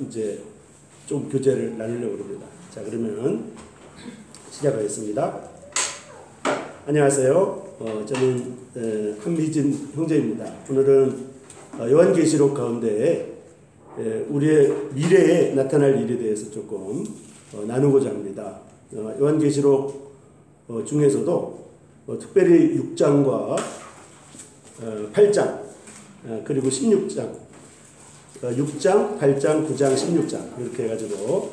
이제 좀 교재를 나누려고 합니다. 자, 그러면 시작하겠습니다. 안녕하세요. 저는 한미진 형제입니다. 오늘은 요한계시록 가운데 우리의 미래에 나타날 일에 대해서 조금 나누고자 합니다. 요한계시록 중에서도 특별히 6장과 8장 그리고 16장 6장, 8장, 9장, 16장 이렇게 해가지고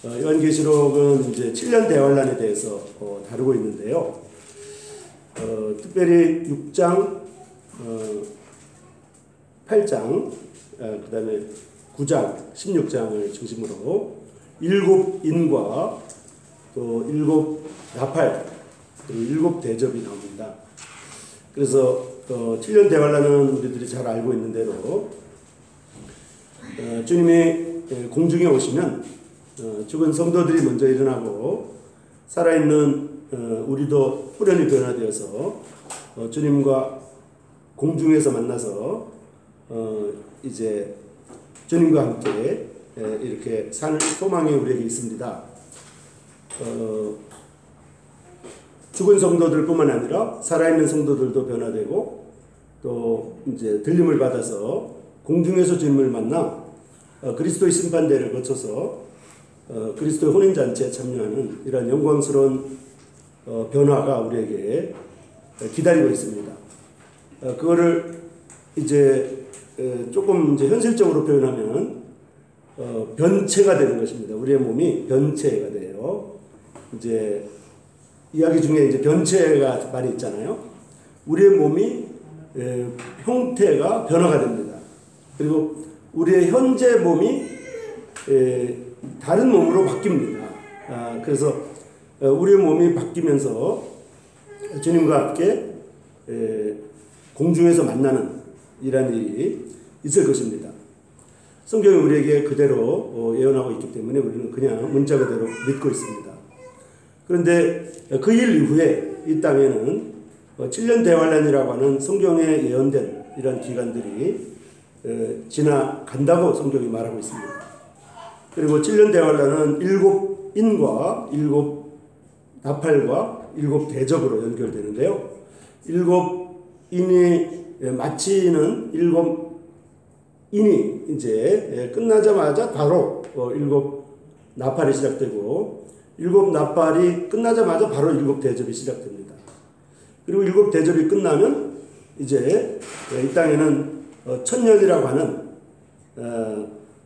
요한계시록은 이제 7년 대환란에 대해서 다루고 있는데요. 특별히 6장, 8장, 그 다음에 9장, 16장을 중심으로 7인과 또 7나팔 그리고 7대접이 나옵니다. 그래서 7년 대환란은 우리들이 잘 알고 있는 대로 주님이 공중에 오시면 죽은 성도들이 먼저 일어나고 살아있는 우리도 후련히 변화되어서 주님과 공중에서 만나서 이제 주님과 함께 이렇게 살 소망이 우리에게 있습니다. 죽은 성도들뿐만 아니라 살아있는 성도들도 변화되고 또 이제 들림을 받아서 공중에서 주님을 만나 그리스도의 심판대를 거쳐서 그리스도의 혼인잔치에 참여하는 이런 영광스러운 변화가 우리에게 기다리고 있습니다. 그거를 이제 조금 이제 현실적으로 표현하면 변체가 되는 것입니다. 우리의 몸이 변체가 돼요. 이제 이야기 중에 이제 변체가 많이 있잖아요. 우리의 몸이 형태가 변화가 됩니다. 그리고 우리의 현재 몸이 다른 몸으로 바뀝니다. 그래서 우리의 몸이 바뀌면서 주님과 함께 공중에서 만나는 이런 일이 있을 것입니다. 성경이 우리에게 그대로 예언하고 있기 때문에 우리는 그냥 문자 그대로 믿고 있습니다. 그런데 그 일 이후에 이 땅에는 7년 대환란이라고 하는 성경에 예언된 이런 기간들이 지나간다고 성경이 말하고 있습니다. 그리고 7년 대환란은 7인과 7나팔과 7대접으로 연결되는데요. 7인이 마치는 7인이 이제 끝나자마자 바로 7나팔이 시작되고 7나팔이 끝나자마자 바로 7대접이 시작됩니다. 그리고 7대접이 끝나면 이제 이 땅에는 천년이라고 하는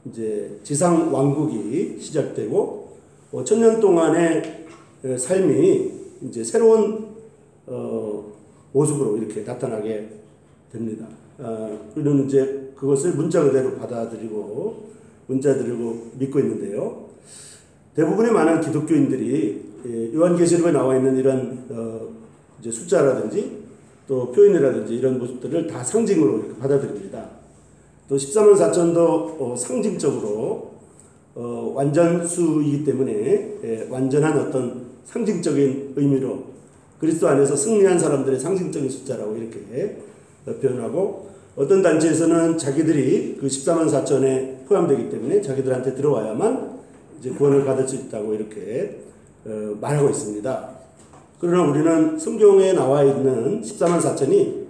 이제 지상 왕국이 시작되고 천년 동안의 삶이 이제 새로운 모습으로 이렇게 나타나게 됩니다. 우리는 이제 그것을 문자 그대로 받아들이고 믿고 있는데요. 대부분의 많은 기독교인들이 요한계시록에 나와 있는 이런 이제 숫자라든지 또 표현이라든지 이런 모습들을 다 상징으로 이렇게 받아들입니다. 또 14만 4천도 상징적으로 완전수이기 때문에 완전한 어떤 상징적인 의미로 그리스도 안에서 승리한 사람들의 상징적인 숫자라고 이렇게 표현하고 어떤 단체에서는 자기들이 그 14만 4천에 포함되기 때문에 자기들한테 들어와야만 이제 구원을 받을 수 있다고 이렇게 말하고 있습니다. 그러나 우리는 성경에 나와 있는 14만 4천이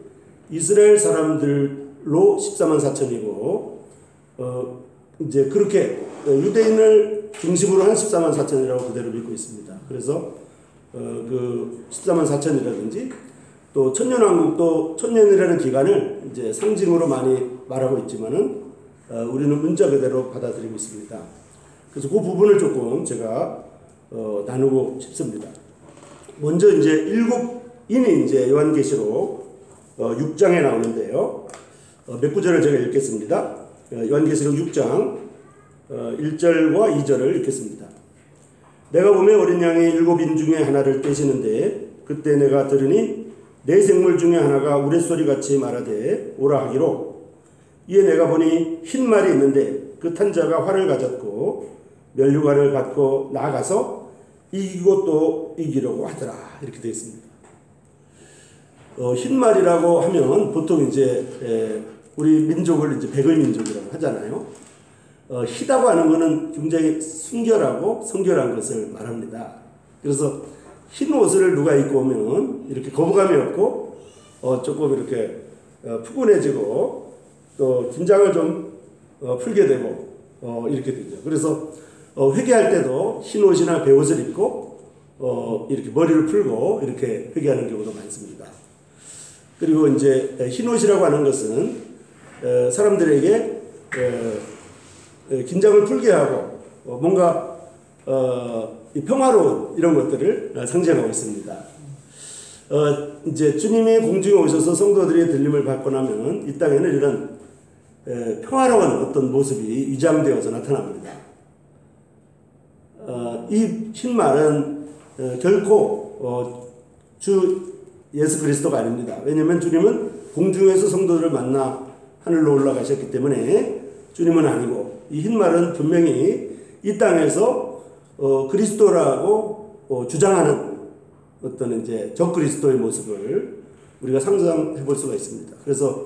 이스라엘 사람들로 14만 4천이고 이제 그렇게 유대인을 중심으로 한 14만 4천이라고 그대로 믿고 있습니다. 그래서 그 14만 4천이라든지 또 천년왕국도 천년이라는 기간을 이제 상징으로 많이 말하고 있지만은 우리는 문자 그대로 받아들이고 있습니다. 그래서 그 부분을 조금 제가 나누고 싶습니다. 먼저 이제 7인이 이제 요한계시록 6장에 나오는데요. 몇 구절을 제가 읽겠습니다. 요한계시록 6장 1절과 2절을 읽겠습니다. 내가 보매 어린 양이 7인 중에 하나를 떼시는데 그때 내가 들으니 네 생물 중에 하나가 우레소리같이 말하되 오라 하기로 이에 내가 보니 흰 말이 있는데 그 탄 자가 활을 가졌고 면류관을 받고 나아가서 이기고 또 이기려고 하더라. 이렇게 되어 있습니다. 흰 말이라고 하면 보통 이제 우리 민족을 이제 백의 민족이라고 하잖아요. 희다고 하는 것은 굉장히 순결하고 성결한 것을 말합니다. 그래서 흰 옷을 누가 입고 오면 이렇게 거부감이 없고 조금 이렇게 푸근해지고 또 긴장을 좀 풀게 되고 이렇게 되죠. 그래서 회개할 때도 흰 옷이나 베옷을 입고 이렇게 머리를 풀고 이렇게 회개하는 경우도 많습니다. 그리고 이제 흰 옷이라고 하는 것은 사람들에게 긴장을 풀게 하고 뭔가 평화로운 이런 것들을 상징하고 있습니다. 이제 주님이 공중에 오셔서 성도들의 들림을 받고 나면 이 땅에는 이런 평화로운 어떤 모습이 위장되어서 나타납니다. 이 흰말은 결코 주 예수 그리스도가 아닙니다. 왜냐하면 주님은 공중에서 성도들을 만나 하늘로 올라가셨기 때문에 주님은 아니고, 이 흰말은 분명히 이 땅에서 그리스도라고 주장하는 어떤 이제 적그리스도의 모습을 우리가 상상해 볼 수가 있습니다. 그래서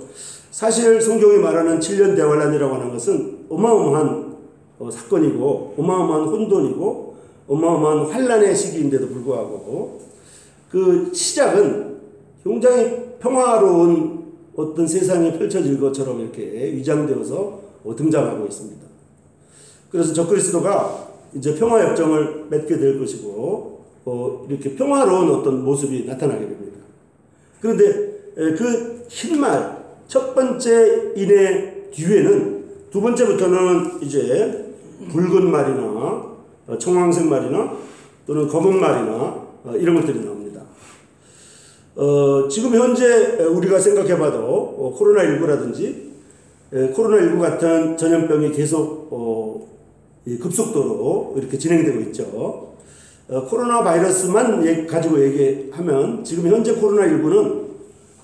사실 성경이 말하는 7년 대환란이라고 하는 것은 어마어마한 사건이고 어마어마한 혼돈이고 어마어마한 환란의 시기인데도 불구하고 그 시작은 굉장히 평화로운 어떤 세상이 펼쳐질 것처럼 이렇게 위장되어서 등장하고 있습니다. 그래서 적그리스도가 이제 평화협정을 맺게 될 것이고 이렇게 평화로운 어떤 모습이 나타나게 됩니다. 그런데 그 흰말 첫 번째 인의 뒤에는 두 번째부터는 이제 붉은 말이나 청황색 말이나 또는 검은 말이나 이런 것들이 나옵니다. 지금 현재 우리가 생각해봐도 코로나19라든지 코로나19 같은 전염병이 계속 급속도로 이렇게 진행되고 있죠. 코로나 바이러스만 가지고 얘기하면 지금 현재 코로나19는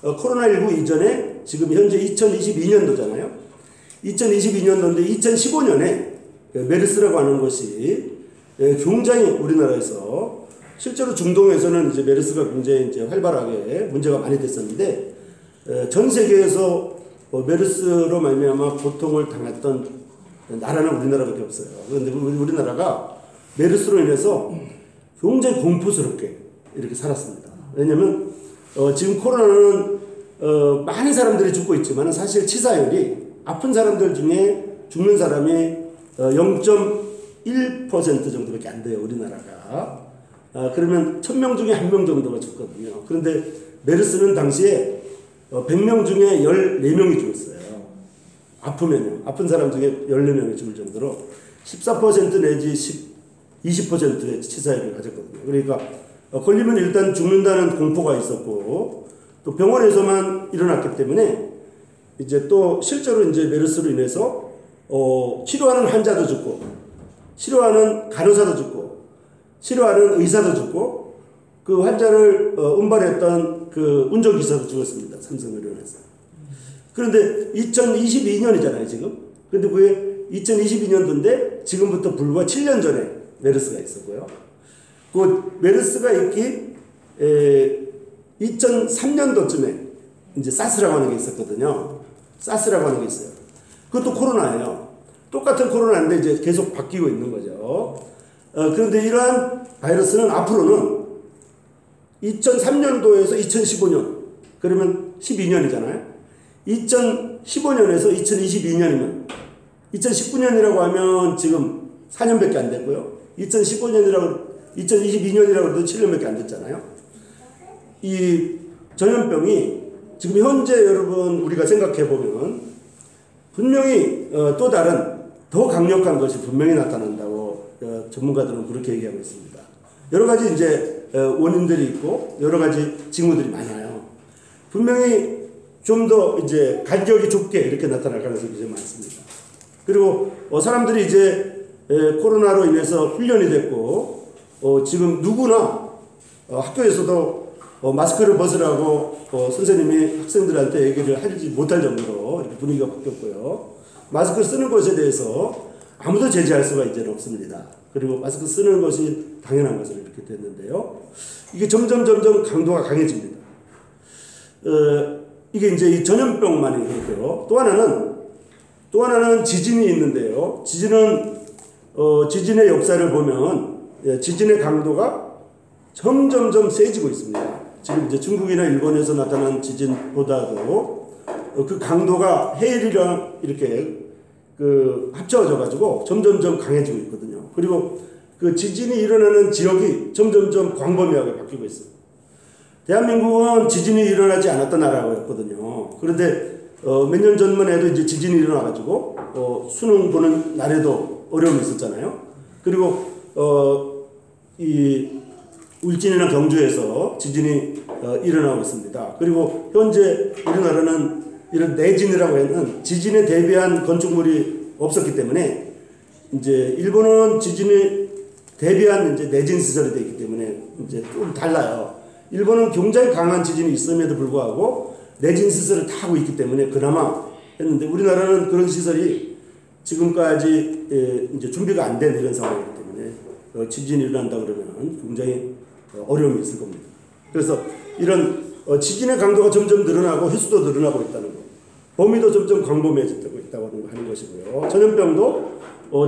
코로나19 이전에 지금 현재 2022년도잖아요. 2022년도인데 2015년에 메르스라고 하는 것이 굉장히 우리나라에서 실제로 중동에서는 이제 메르스가 굉장히 이제 활발하게 문제가 많이 됐었는데 전 세계에서 메르스로 말미암아 고통을 당했던 나라는 우리나라밖에 없어요. 그런데 우리나라가 메르스로 인해서 굉장히 공포스럽게 이렇게 살았습니다. 왜냐하면 지금 코로나는 많은 사람들이 죽고 있지만 사실 치사율이 아픈 사람들 중에 죽는 사람이 0.1% 정도밖에 안 돼요, 우리나라가. 그러면 1000명 중에 1명 정도가 죽거든요. 그런데 메르스는 당시에 100명 중에 14명이 죽었어요. 아프면요. 아픈 사람 중에 14명이 죽을 정도로 14% 내지 20%의 치사율을 가졌거든요. 그러니까 걸리면 일단 죽는다는 공포가 있었고 또 병원에서만 일어났기 때문에 이제 또 실제로 이제 메르스로 인해서 치료하는 환자도 죽고 치료하는 간호사도 죽고 치료하는 의사도 죽고 그 환자를 운반했던 그 운전기사도 죽었습니다. 삼성의료원에서. 그런데 2022년이잖아요, 지금. 근데 그게 2022년도인데 지금부터 불과 7년 전에 메르스가 있었고요. 그 메르스가 있기 2003년도쯤에 이제 사스라고 하는 게 있었거든요. 사스라고 하는 게 있어요. 그것도 코로나예요. 똑같은 코로나인데 이제 계속 바뀌고 있는 거죠. 그런데 이러한 바이러스는 앞으로는 2003년도에서 2015년, 그러면 12년이잖아요. 2015년에서 2022년이면 2019년이라고 하면 지금 4년밖에 안 됐고요. 2022년이라고 해도 7년밖에 안 됐잖아요. 이 전염병이 지금 현재 여러분 우리가 생각해 보면 분명히 또 다른 더 강력한 것이 분명히 나타난다고 전문가들은 그렇게 얘기하고 있습니다. 여러 가지 이제 원인들이 있고 여러 가지 징후들이 많아요. 분명히 좀 더 이제 간격이 좁게 이렇게 나타날 가능성이 이제 많습니다. 그리고 사람들이 이제 코로나로 인해서 훈련이 됐고 지금 누구나 학교에서도 마스크를 벗으라고 선생님이 학생들한테 얘기를 하지 못할 정도로 이렇게 분위기가 바뀌었고요. 마스크 쓰는 것에 대해서 아무도 제지할 수가 이제는 없습니다. 그리고 마스크 쓰는 것이 당연한 것으로 이렇게 됐는데요. 이게 점점 강도가 강해집니다. 이게 이제 이 전염병만이 그렇고요. 또 하나는 또 하나는 지진이 있는데요. 지진은 지진의 역사를 보면 지진의 강도가 점점점 세지고 있습니다. 지금 이제 중국이나 일본에서 나타난 지진보다도 그 강도가 해일이랑 이렇게 합쳐져 가지고 점점점 강해지고 있거든요. 그리고 그 지진이 일어나는 지역이 점점점 광범위하게 바뀌고 있어요. 대한민국은 지진이 일어나지 않았던 나라였거든요. 그런데 몇 년 전만 해도 이제 지진이 일어나가지고 수능 보는 날에도 어려움이 있었잖아요. 그리고 이 울진이나 경주에서 지진이 일어나고 있습니다. 그리고 현재 우리나라는 이런 내진이라고 하는 지진에 대비한 건축물이 없었기 때문에 이제 일본은 지진에 대비한 이제 내진 시설이 되어 있기 때문에 이제 좀 달라요. 일본은 굉장히 강한 지진이 있음에도 불구하고 내진 시설을 다 하고 있기 때문에 그나마 했는데 우리나라는 그런 시설이 지금까지 이제 준비가 안 된 이런 상황이기 때문에 지진이 일어난다 그러면 굉장히 어려움이 있을 겁니다. 그래서 이런 지진의 강도가 점점 늘어나고 횟수도 늘어나고 있다는 거, 범위도 점점 광범위해지고 있다고 하는 것이고요. 전염병도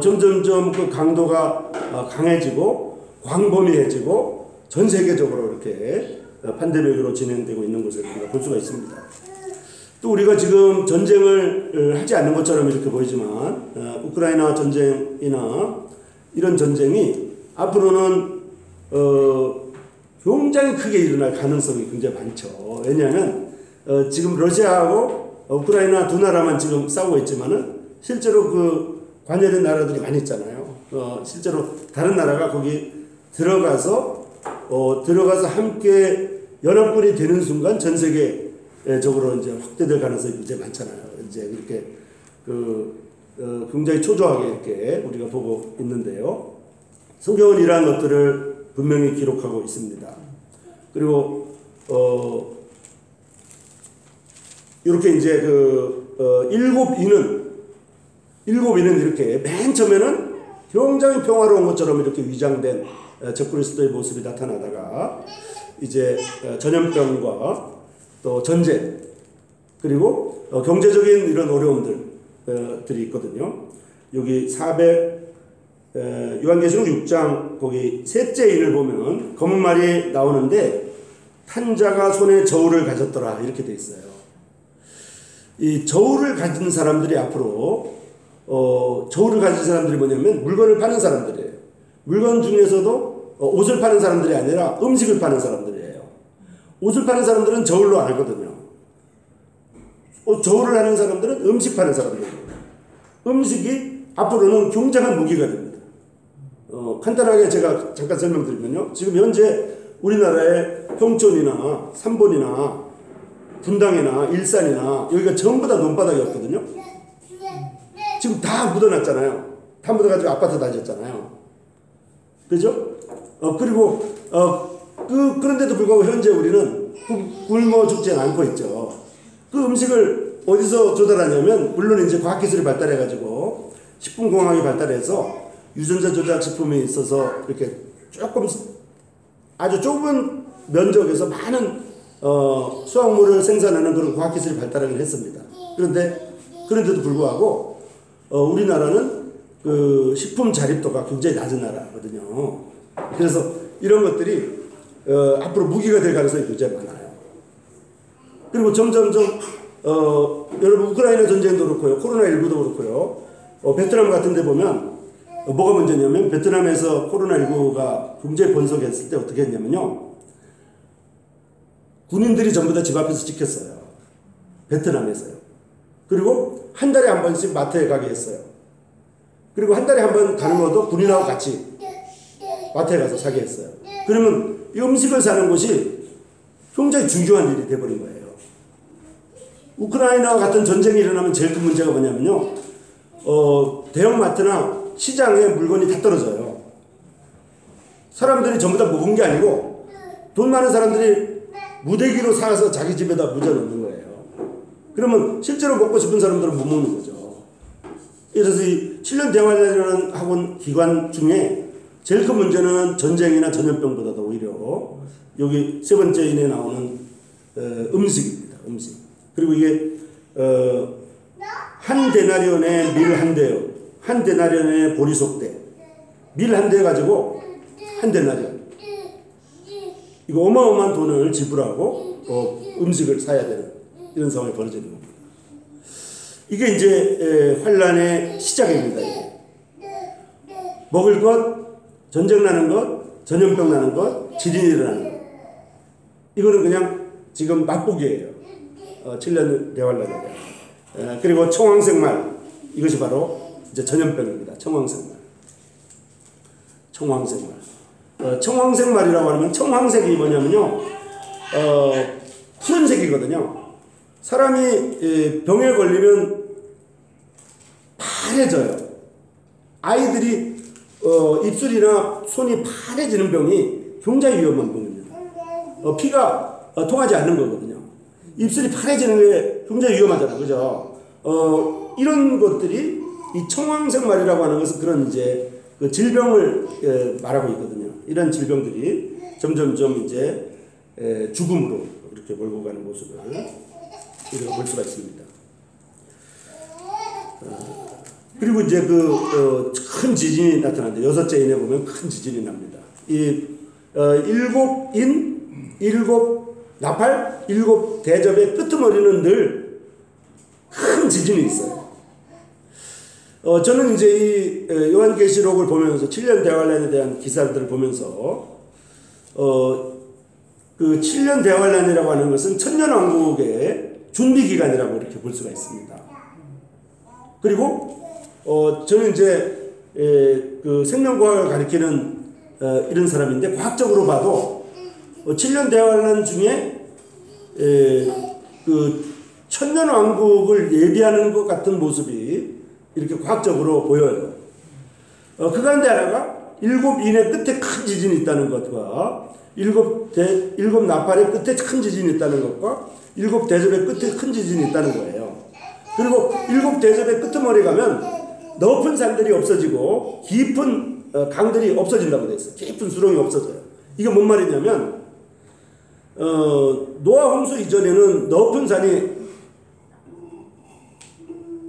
점점점 그 강도가 강해지고 광범위해지고 전 세계적으로 이렇게 팬데믹으로 진행되고 있는 것을 우리가 볼 수가 있습니다. 또 우리가 지금 전쟁을 하지 않는 것처럼 이렇게 보이지만 우크라이나 전쟁이나 이런 전쟁이 앞으로는 굉장히 크게 일어날 가능성이 굉장히 많죠. 왜냐하면 지금 러시아하고 우크라이나 두 나라만 지금 싸우고 있지만은 실제로 그 관여된 나라들이 많이 있잖아요. 실제로 다른 나라가 거기 들어가서 함께 연합군이 되는 순간 전 세계적으로 이제 확대될 가능성이 굉장히 많잖아요. 이제 이렇게 굉장히 초조하게 이렇게 우리가 보고 있는데요. 성경은 이러한 것들을 분명히 기록하고 있습니다. 그리고 이렇게 이제 일곱 인은 이렇게 맨 처음에는 굉장히 평화로운 것처럼 이렇게 위장된 적그리스도의 모습이 나타나다가 이제 전염병과 또 전쟁 그리고 경제적인 이런 어려움들이 있거든요. 여기 요한계시록 6장 거기 셋째 인을 보면 검은 말이 나오는데 탄자가 손에 저울을 가졌더라 이렇게 돼 있어요. 이 저울을 가진 사람들이 앞으로 저울을 가진 사람들이 뭐냐면 물건을 파는 사람들이에요. 물건 중에서도 옷을 파는 사람들이 아니라 음식을 파는 사람들이에요. 옷을 파는 사람들은 저울로 안 하거든요. 저울을 하는 사람들은 음식 파는 사람들이에요. 음식이 앞으로는 굉장한 무기가 됩니다. 간단하게 제가 잠깐 설명드리면요. 지금 현재 우리나라의 평촌이나 삼본이나 분당이나 일산이나 여기가 전부 다 논바닥이었거든요. 지금 다 묻어놨잖아요. 다 묻어가지고 아파트 다녔잖아요. 그죠? 그리고 그런데도 불구하고 현재 우리는 굶어 죽지 않고 있죠. 그 음식을 어디서 조달하냐면 물론 이제 과학기술이 발달해가지고 식품공학이 발달해서 유전자 조작 제품이 있어서 이렇게 조금 아주 좁은 면적에서 많은 수확물을 생산하는 그런 과학기술이 발달하긴 했습니다. 그런데도 불구하고 우리나라는 그 식품 자립도가 굉장히 낮은 나라거든요. 그래서 이런 것들이 앞으로 무기가 될 가능성이 굉장히 많아요. 그리고 점점점 여러분 우크라이나 전쟁도 그렇고요, 코로나19도 그렇고요, 베트남 같은 데 보면 뭐가 문제냐면 베트남에서 코로나19가 굉장히 번성했을 때 어떻게 했냐면요, 군인들이 전부 다 집 앞에서 지켰어요. 베트남에서요. 그리고 한 달에 한 번씩 마트에 가게 했어요. 그리고 한 달에 한 번 가는 것도 군인하고 같이 마트에 가서 사게 했어요. 그러면 이 음식을 사는 것이 굉장히 중요한 일이 돼버린 거예요. 우크라이나와 같은 전쟁이 일어나면 제일 큰 문제가 뭐냐면요, 대형마트나 시장에 물건이 다 떨어져요. 사람들이 전부 다 먹은 게 아니고 돈 많은 사람들이 무대기로 사서 자기 집에다 묻어놓는 거예요. 그러면 실제로 먹고 싶은 사람들은 못 먹는 거죠. 그래서 이 7년 대화라는 학원 기관 중에 제일 큰 문제는 전쟁이나 전염병보다도 오히려 여기 세 번째 인에 나오는 음식입니다. 음식. 그리고 이게 한 데나리온에 밀 한 대요. 한 데나리온에 보리속대. 밀 한 대 가지고 한 데나리온. 이거 어마어마한 돈을 지불하고 음식을 사야 되는 이런 상황이 벌어지는 겁니다. 이게 이제 환란의 시작입니다. 이게. 먹을 것, 전쟁 나는 것, 전염병 나는 것, 지진이 일어나는 것. 이거는 그냥 지금 맛보기예요. 7년 대환란에. 그리고 청황색말, 이것이 바로 이제 전염병입니다. 청황색말. 청황색말이라고 하면 청황색이 뭐냐면요, 푸른색이거든요. 사람이 병에 걸리면 파래져요. 아이들이 입술이나 손이 파래지는 병이 굉장히 위험한 병입니다. 피가 통하지 않는 거거든요. 입술이 파래지는 게 굉장히 위험하잖아요. 그죠? 이런 것들이 이 청황색말이라고 하는 것은 그런 이제 그 질병을 말하고 있거든요. 이런 질병들이 점점점 이제 죽음으로 이렇게 몰고 가는 모습을 우리가 볼 수가 있습니다. 그리고 이제 큰 지진이 나타납니다. 6째 인에 보면 큰 지진이 납니다. 이 7인, 7나팔, 7대접의 끄트머리는 늘 큰 지진이 있어요. 저는 이제 이 요한계시록을 보면서 7년 대환란에 대한 기사들을 보면서 그 7년 대환란이라고 하는 것은 천년왕국의 준비기간이라고 이렇게 볼 수가 있습니다. 그리고 저는 이제 그 생명과학을 가리키는 이런 사람인데, 과학적으로 봐도 7년 대환란 중에 그 천년왕국을 예비하는 것 같은 모습이 이렇게 과학적으로 보여요. 그 가운데 하나가 7인의 끝에 큰 지진이 있다는 것과 7나팔의 끝에 큰 지진이 있다는 것과 7대접의 끝에 큰 지진이 있다는 거예요. 그리고 7대접의 끄트머리 가면 높은 산들이 없어지고 깊은 강들이 없어진다고 되어 있어요. 깊은 수렁이 없어져요. 이게 뭔 말이냐면 노아 홍수 이전에는 높은 산이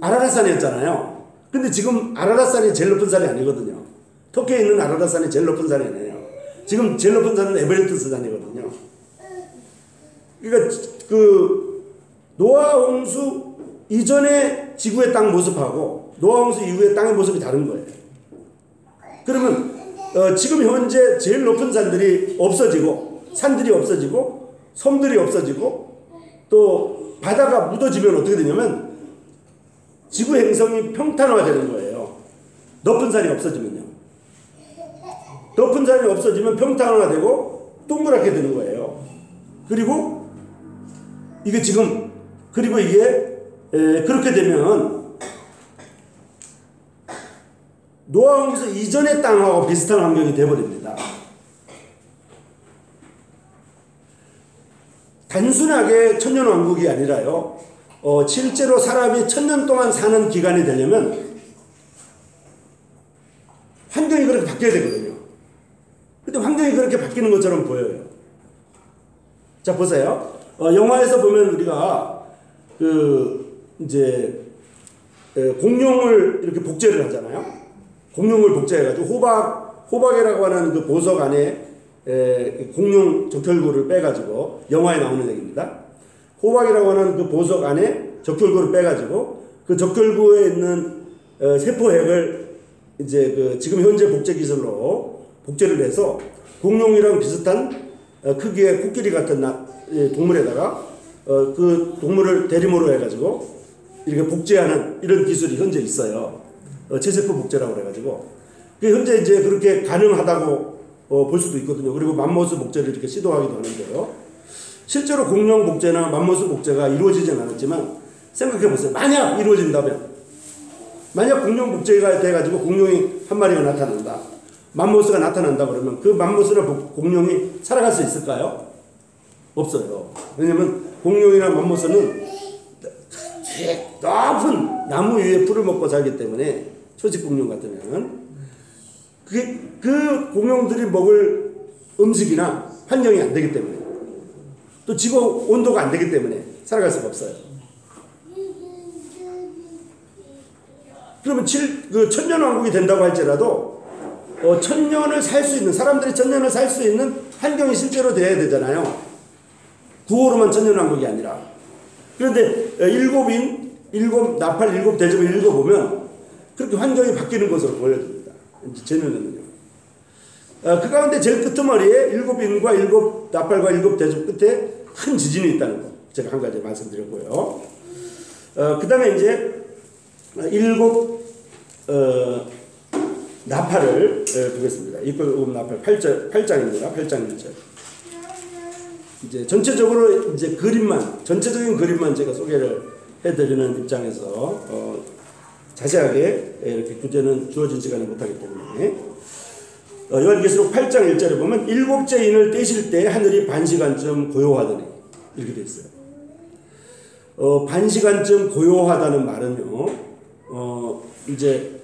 아라랏산이었잖아요. 근데 지금 아라랏산이 제일 높은 산이 아니거든요. 터키에 있는 아라랏산이 제일 높은 산이 아니에요. 지금 제일 높은 산은 에베레스트 산이거든요. 그러니까 그 노아 홍수 이전의 지구의 땅 모습하고 노아 홍수 이후의 땅의 모습이 다른 거예요. 그러면 지금 현재 제일 높은 산들이 없어지고, 산들이 없어지고, 섬들이 없어지고, 또 바다가 묻어지면 어떻게 되냐면 지구 행성이 평탄화되는 거예요. 높은 산이 없어지면요. 높은 산이 없어지면 평탄화되고 동그랗게 되는 거예요. 그리고 이게 지금, 그리고 이게 그렇게 되면 노아 홍수 이전의 땅하고 비슷한 환경이 되어버립니다. 단순하게 천년왕국이 아니라요, 실제로 사람이 1000년 동안 사는 기간이 되려면 환경이 그렇게 바뀌어야 되거든요. 근데 환경이 그렇게 바뀌는 것처럼 보여요. 자, 보세요. 영화에서 보면 우리가 이제 공룡을 이렇게 복제를 하잖아요. 공룡을 복제해가지고 호박이라고 하는 그 보석 안에 공룡 적혈구를 빼가지고, 영화에 나오는 얘기입니다. 호박이라고 하는 그 보석 안에 적혈구를 빼가지고 그 적혈구에 있는 세포핵을 이제 지금 현재 복제 기술로 복제를 해서 공룡이랑 비슷한 크기의 코끼리 같은 동물에다가 그 동물을 대리모로 해가지고 이렇게 복제하는 이런 기술이 현재 있어요. 체세포 복제라고 그래가지고 현재 이제 그렇게 가능하다고 볼 수도 있거든요. 그리고 맘모스 복제를 이렇게 시도하기도 하는데요. 실제로 공룡 복제나 맘모스 복제가 이루어지진 않았지만 생각해 보세요. 만약 이루어진다면, 만약 공룡 복제가 돼가지고 공룡이 한 마리가 나타난다, 맘모스가 나타난다 그러면 그 맘모스나 공룡이 살아갈 수 있을까요? 없어요. 왜냐면 공룡이나 맘모스는 높은 나무 위에 풀을 먹고 살기 때문에, 초식 공룡 같으면 그 공룡들이 먹을 음식이나 환경이 안 되기 때문에, 또 지구 온도가 안 되기 때문에 살아갈 수가 없어요. 그러면 그 천년왕국이 된다고 할지라도 천년을 살 수 있는, 사람들이 천년을 살 수 있는 환경이 실제로 돼야 되잖아요. 구호로만 천년왕국이 아니라. 그런데 일곱 나팔, 일곱 대접을 읽어보면 그렇게 환경이 바뀌는 것으로 보여집니다. 제 눈에는요. 그 가운데 제일 끄트머리에 일곱 인과 일곱 나팔과 일곱 대접 끝에 큰 지진이 있다는 거 제가 한 가지 말씀드렸고요. 그 다음에 이제 일곱 나팔을 보겠습니다. 일곱 나팔 8장입니다. 8장 1절. 이제 전체적으로 이제 전체적인 그림만 제가 소개를 해드리는 입장에서 자세하게 이렇게 구제는 주어진 시간이 못하기 때문에 요한계시록 8장 1절에 보면 일곱째 인을 떼실 때 하늘이 반시간쯤 고요하더니 이렇게 되어 있어요. 반시간쯤 고요하다는 말은요, 이제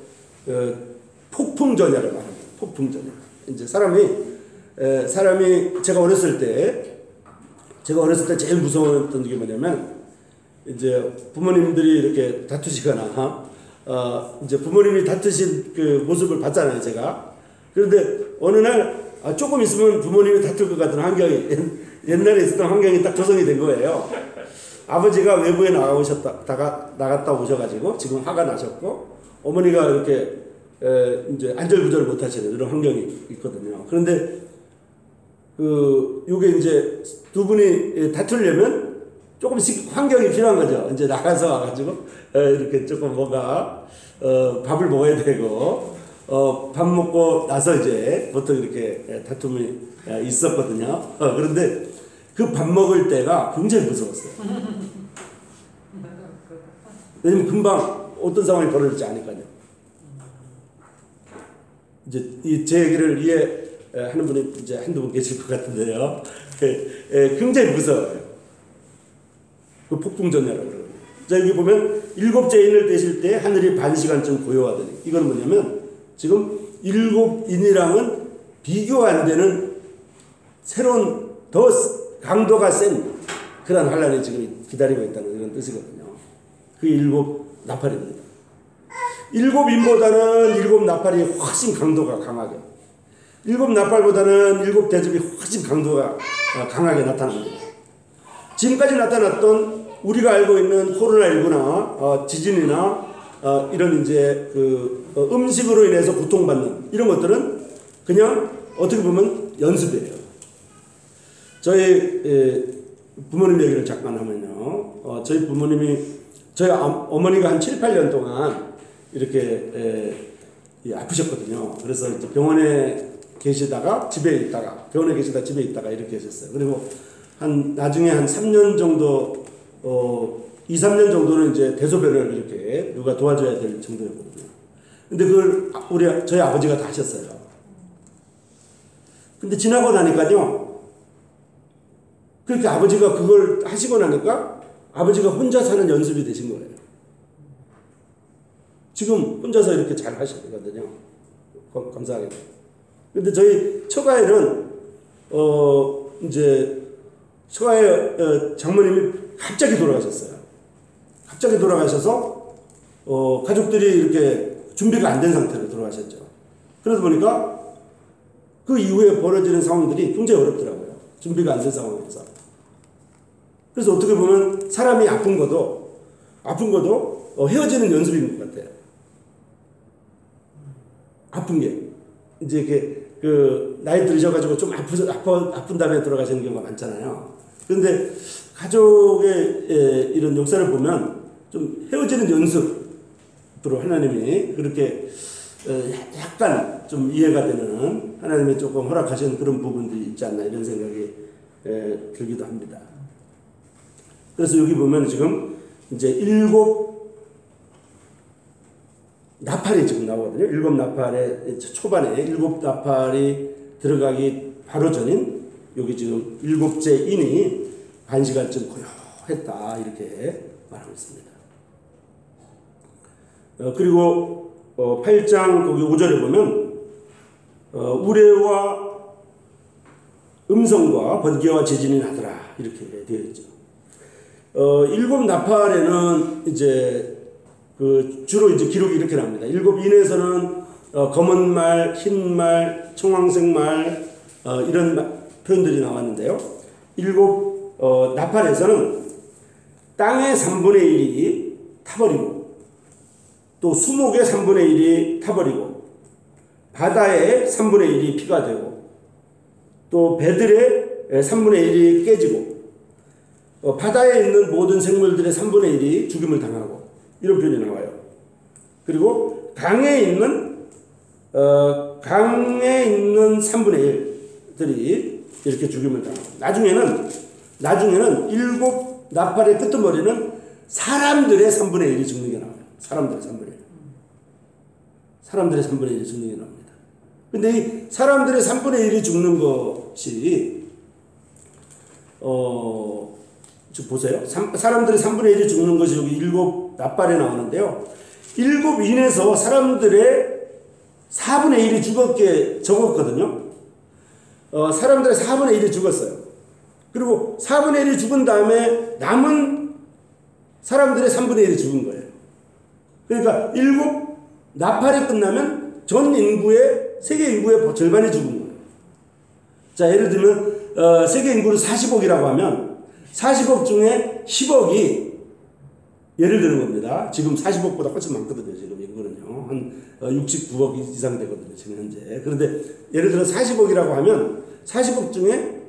폭풍전야를 말합니다. 폭풍전야. 이제 사람이 제가 어렸을 때 제일 무서웠던 게 뭐냐면 이제 부모님들이 이렇게 다투시거나 이제 부모님이 다투신 그 모습을 봤잖아요, 제가. 그런데 어느 날 조금 있으면 부모님이 다툴 것 같은 환경이 옛날에 있었던 환경이 딱 조성이 된 거예요. 아버지가 외부에 나갔다 오셔가지고 지금 화가 나셨고 어머니가 이렇게 이제 안절부절 못하시는 이런 환경이 있거든요. 그런데 요게 이제 두 분이 다투려면 조금씩 환경이 필요한 거죠. 이제 나가서 와가지고 이렇게 조금 뭔가 밥을 먹어야 되고 밥 먹고 나서 이제 보통 이렇게 다툼이 있었거든요. 그런데 그 밥 먹을 때가 굉장히 무서웠어요. 왜냐면 금방 어떤 상황이 벌어질지 아니까요. 이제 제 얘기를 이해하는 분이 이제 한두 분 계실 것 같은데요. 굉장히 무서워요. 그 폭풍전야라고 그러거든요. 자, 여기 보면 일곱째 인을 떼실 때 하늘이 반시간쯤 고요하더니 이건 뭐냐면 지금 일곱 인이랑은 비교 안 되는 새로운 더 강도가 센 그런 환란이 지금 기다리고 있다는 이런 뜻이거든요. 그 일곱 나팔입니다. 일곱 인보다는 일곱 나팔이 훨씬 강도가 강하게, 일곱 나팔보다는 일곱 대접이 훨씬 강도가 강하게 나타납니다. 지금까지 나타났던 우리가 알고 있는 코로나19나 지진이나 이런 이제 그 음식으로 인해서 고통받는 이런 것들은 그냥 어떻게 보면 연습이에요. 저희 부모님 얘기를 잠깐 하면요. 저희 부모님이 저희 어머니가 한 7, 8년 동안 이렇게 아프셨거든요. 그래서 이제 병원에 계시다가 집에 있다가 병원에 계시다 집에 있다가 이렇게 하셨어요. 그리고 나중에 한 3년 정도 2, 3년 정도는 이제 대소변을 이렇게 누가 도와줘야 될 정도였거든요. 근데 그걸 저희 아버지가 다 하셨어요. 근데 지나고 나니까요. 그렇게 아버지가 그걸 하시고 나니까 아버지가 혼자 사는 연습이 되신 거예요. 지금 혼자서 이렇게 잘 하시거든요. 감사하게. 근데 저희 처가에는 이제 처가의 장모님이 갑자기 돌아가셨어요. 갑자기 돌아가셔서 가족들이 이렇게 준비가 안 된 상태로 돌아가셨죠. 그러다 보니까 그 이후에 벌어지는 상황들이 굉장히 어렵더라고요. 준비가 안 된 상황에서. 그래서 어떻게 보면 사람이 아픈 것도 헤어지는 연습인 것 같아요. 아픈 게 이제 이렇게 나이 들으셔가지고 좀 아픈 다음에 돌아가시는 경우가 많잖아요. 그런데 가족의 이런 역사를 보면 좀 헤어지는 연습으로 하나님이 그렇게 약간 좀 이해가 되는 하나님이 조금 허락하신 그런 부분들이 있지 않나 이런 생각이 들기도 합니다. 그래서 여기 보면 지금 이제 일곱 나팔이 지금 나오거든요. 일곱 나팔의 초반에 일곱 나팔이 들어가기 바로 전인 여기 지금 일곱째 인이 반시간쯤 고요했다 이렇게 말하고 있습니다. 그리고 8장 거기 5절에 보면 우레와 음성과 번개와 지진이 나더라 이렇게 되어 있죠. 일곱 나팔에는 이제 주로 이제 기록이 이렇게 나옵니다. 7인에서는 검은 말, 흰 말, 청황색 말 이런 표현들이 나왔는데요. 7 나팔에서는 땅의 3분의 1이 타버리고 또 수목의 3분의 1이 타버리고 바다의 3분의 1이 피가 되고 또 배들의 3분의 1이 깨지고 바다에 있는 모든 생물들의 3분의 1이 죽임을 당하고 이런 표현이 나와요. 그리고 강에 있는 3분의 1들이 이렇게 죽임을 당하고 나중에는 7 나팔의 끄트머리는 사람들의 3분의 1이 죽는 게 나와요. 사람들의 3분의 1이 죽는 게 나옵니다. 근데 이 사람들의 3분의 1이 죽는 것이 지금 보세요. 사람들의 3분의 1이 죽는 것이 여기 7 나팔에 나오는데요. 7인에서 사람들의 4분의 1이 죽었게 적었거든요. 사람들의 4분의 1이 죽었어요. 그리고 4분의 1이 죽은 다음에 남은 사람들의 3분의 1이 죽은 거예요. 그러니까 7 나팔이 끝나면 전 인구의, 세계 인구의 절반이 죽은 거예요. 자, 예를 들면, 세계 인구를 40억이라고 하면 40억 중에 10억이 예를 드는 겁니다. 지금 40억보다 훨씬 많거든요. 지금 이거는요. 한 69억 이상 되거든요. 지금 현재. 그런데 예를 들어 40억이라고 하면 40억 중에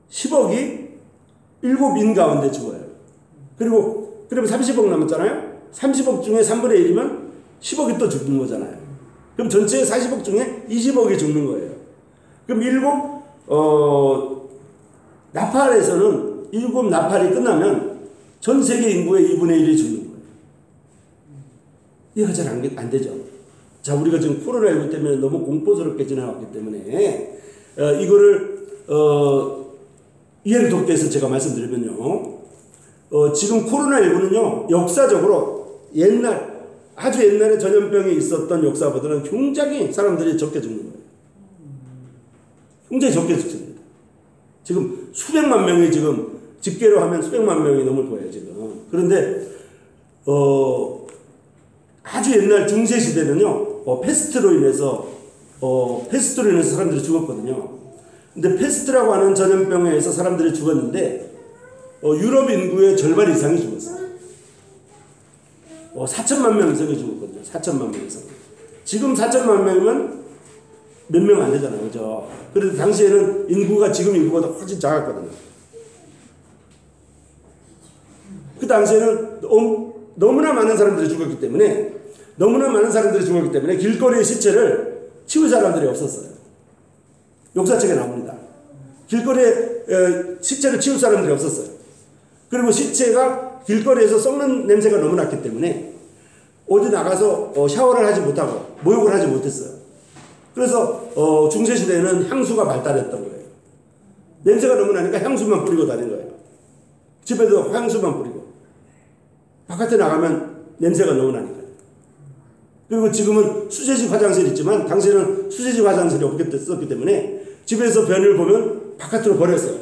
10억이 7인 가운데 죽어요. 그리고 그러면 30억 남았잖아요. 30억 중에 3분의 1이면 10억이 또 죽는 거잖아요. 그럼 전체 40억 중에 20억이 죽는 거예요. 그럼 7 나팔에서는 7 나팔이 끝나면 전 세계 인구의 2분의 1이 죽는 거예요. 이해가 잘 안 되죠. 자, 우리가 지금 코로나19 때문에 너무 공포스럽게 지나갔기 때문에 이거를 이해를 돕기 위해서 제가 말씀드리면요. 지금 코로나19는요. 역사적으로 아주 옛날에 전염병이 있었던 역사보다는 굉장히 사람들이 적게 죽는 거예요. 굉장히 적게 죽습니다. 지금 수백만 명이 지금 집계로 하면 수백만 명이 넘을 거예요, 지금. 그런데, 아주 옛날 중세시대는요, 패스트로 인해서 사람들이 죽었거든요. 근데 패스트라고 하는 전염병에 의해서 사람들이 죽었는데, 유럽 인구의 절반 이상이 죽었어요. 4천만 명 이상이 죽었거든요. 4천만 명 이상. 지금 4천만 명이면 몇 명 안 되잖아요. 그죠? 그래도 당시에는 인구가 지금 인구보다 훨씬 작았거든요. 그 당시에는 너무나 많은 사람들이 죽었기 때문에 길거리의 시체를 치울 사람들이 없었어요. 역사책에 나옵니다. 길거리에 시체를 치울 사람들이 없었어요. 그리고 시체가 길거리에서 썩는 냄새가 너무 났기 때문에 어디 나가서 샤워를 하지 못하고 목욕을 하지 못했어요. 그래서 중세시대에는 향수가 발달했던 거예요. 냄새가 너무 나니까 향수만 뿌리고 다닌 거예요. 집에도 향수만 뿌리고 바깥에 나가면 냄새가 너무 나니까요. 그리고 지금은 수제식 화장실이 있지만 당시에는 수제식 화장실이 없었기 때문에 집에서 변을 보면 바깥으로 버렸어요.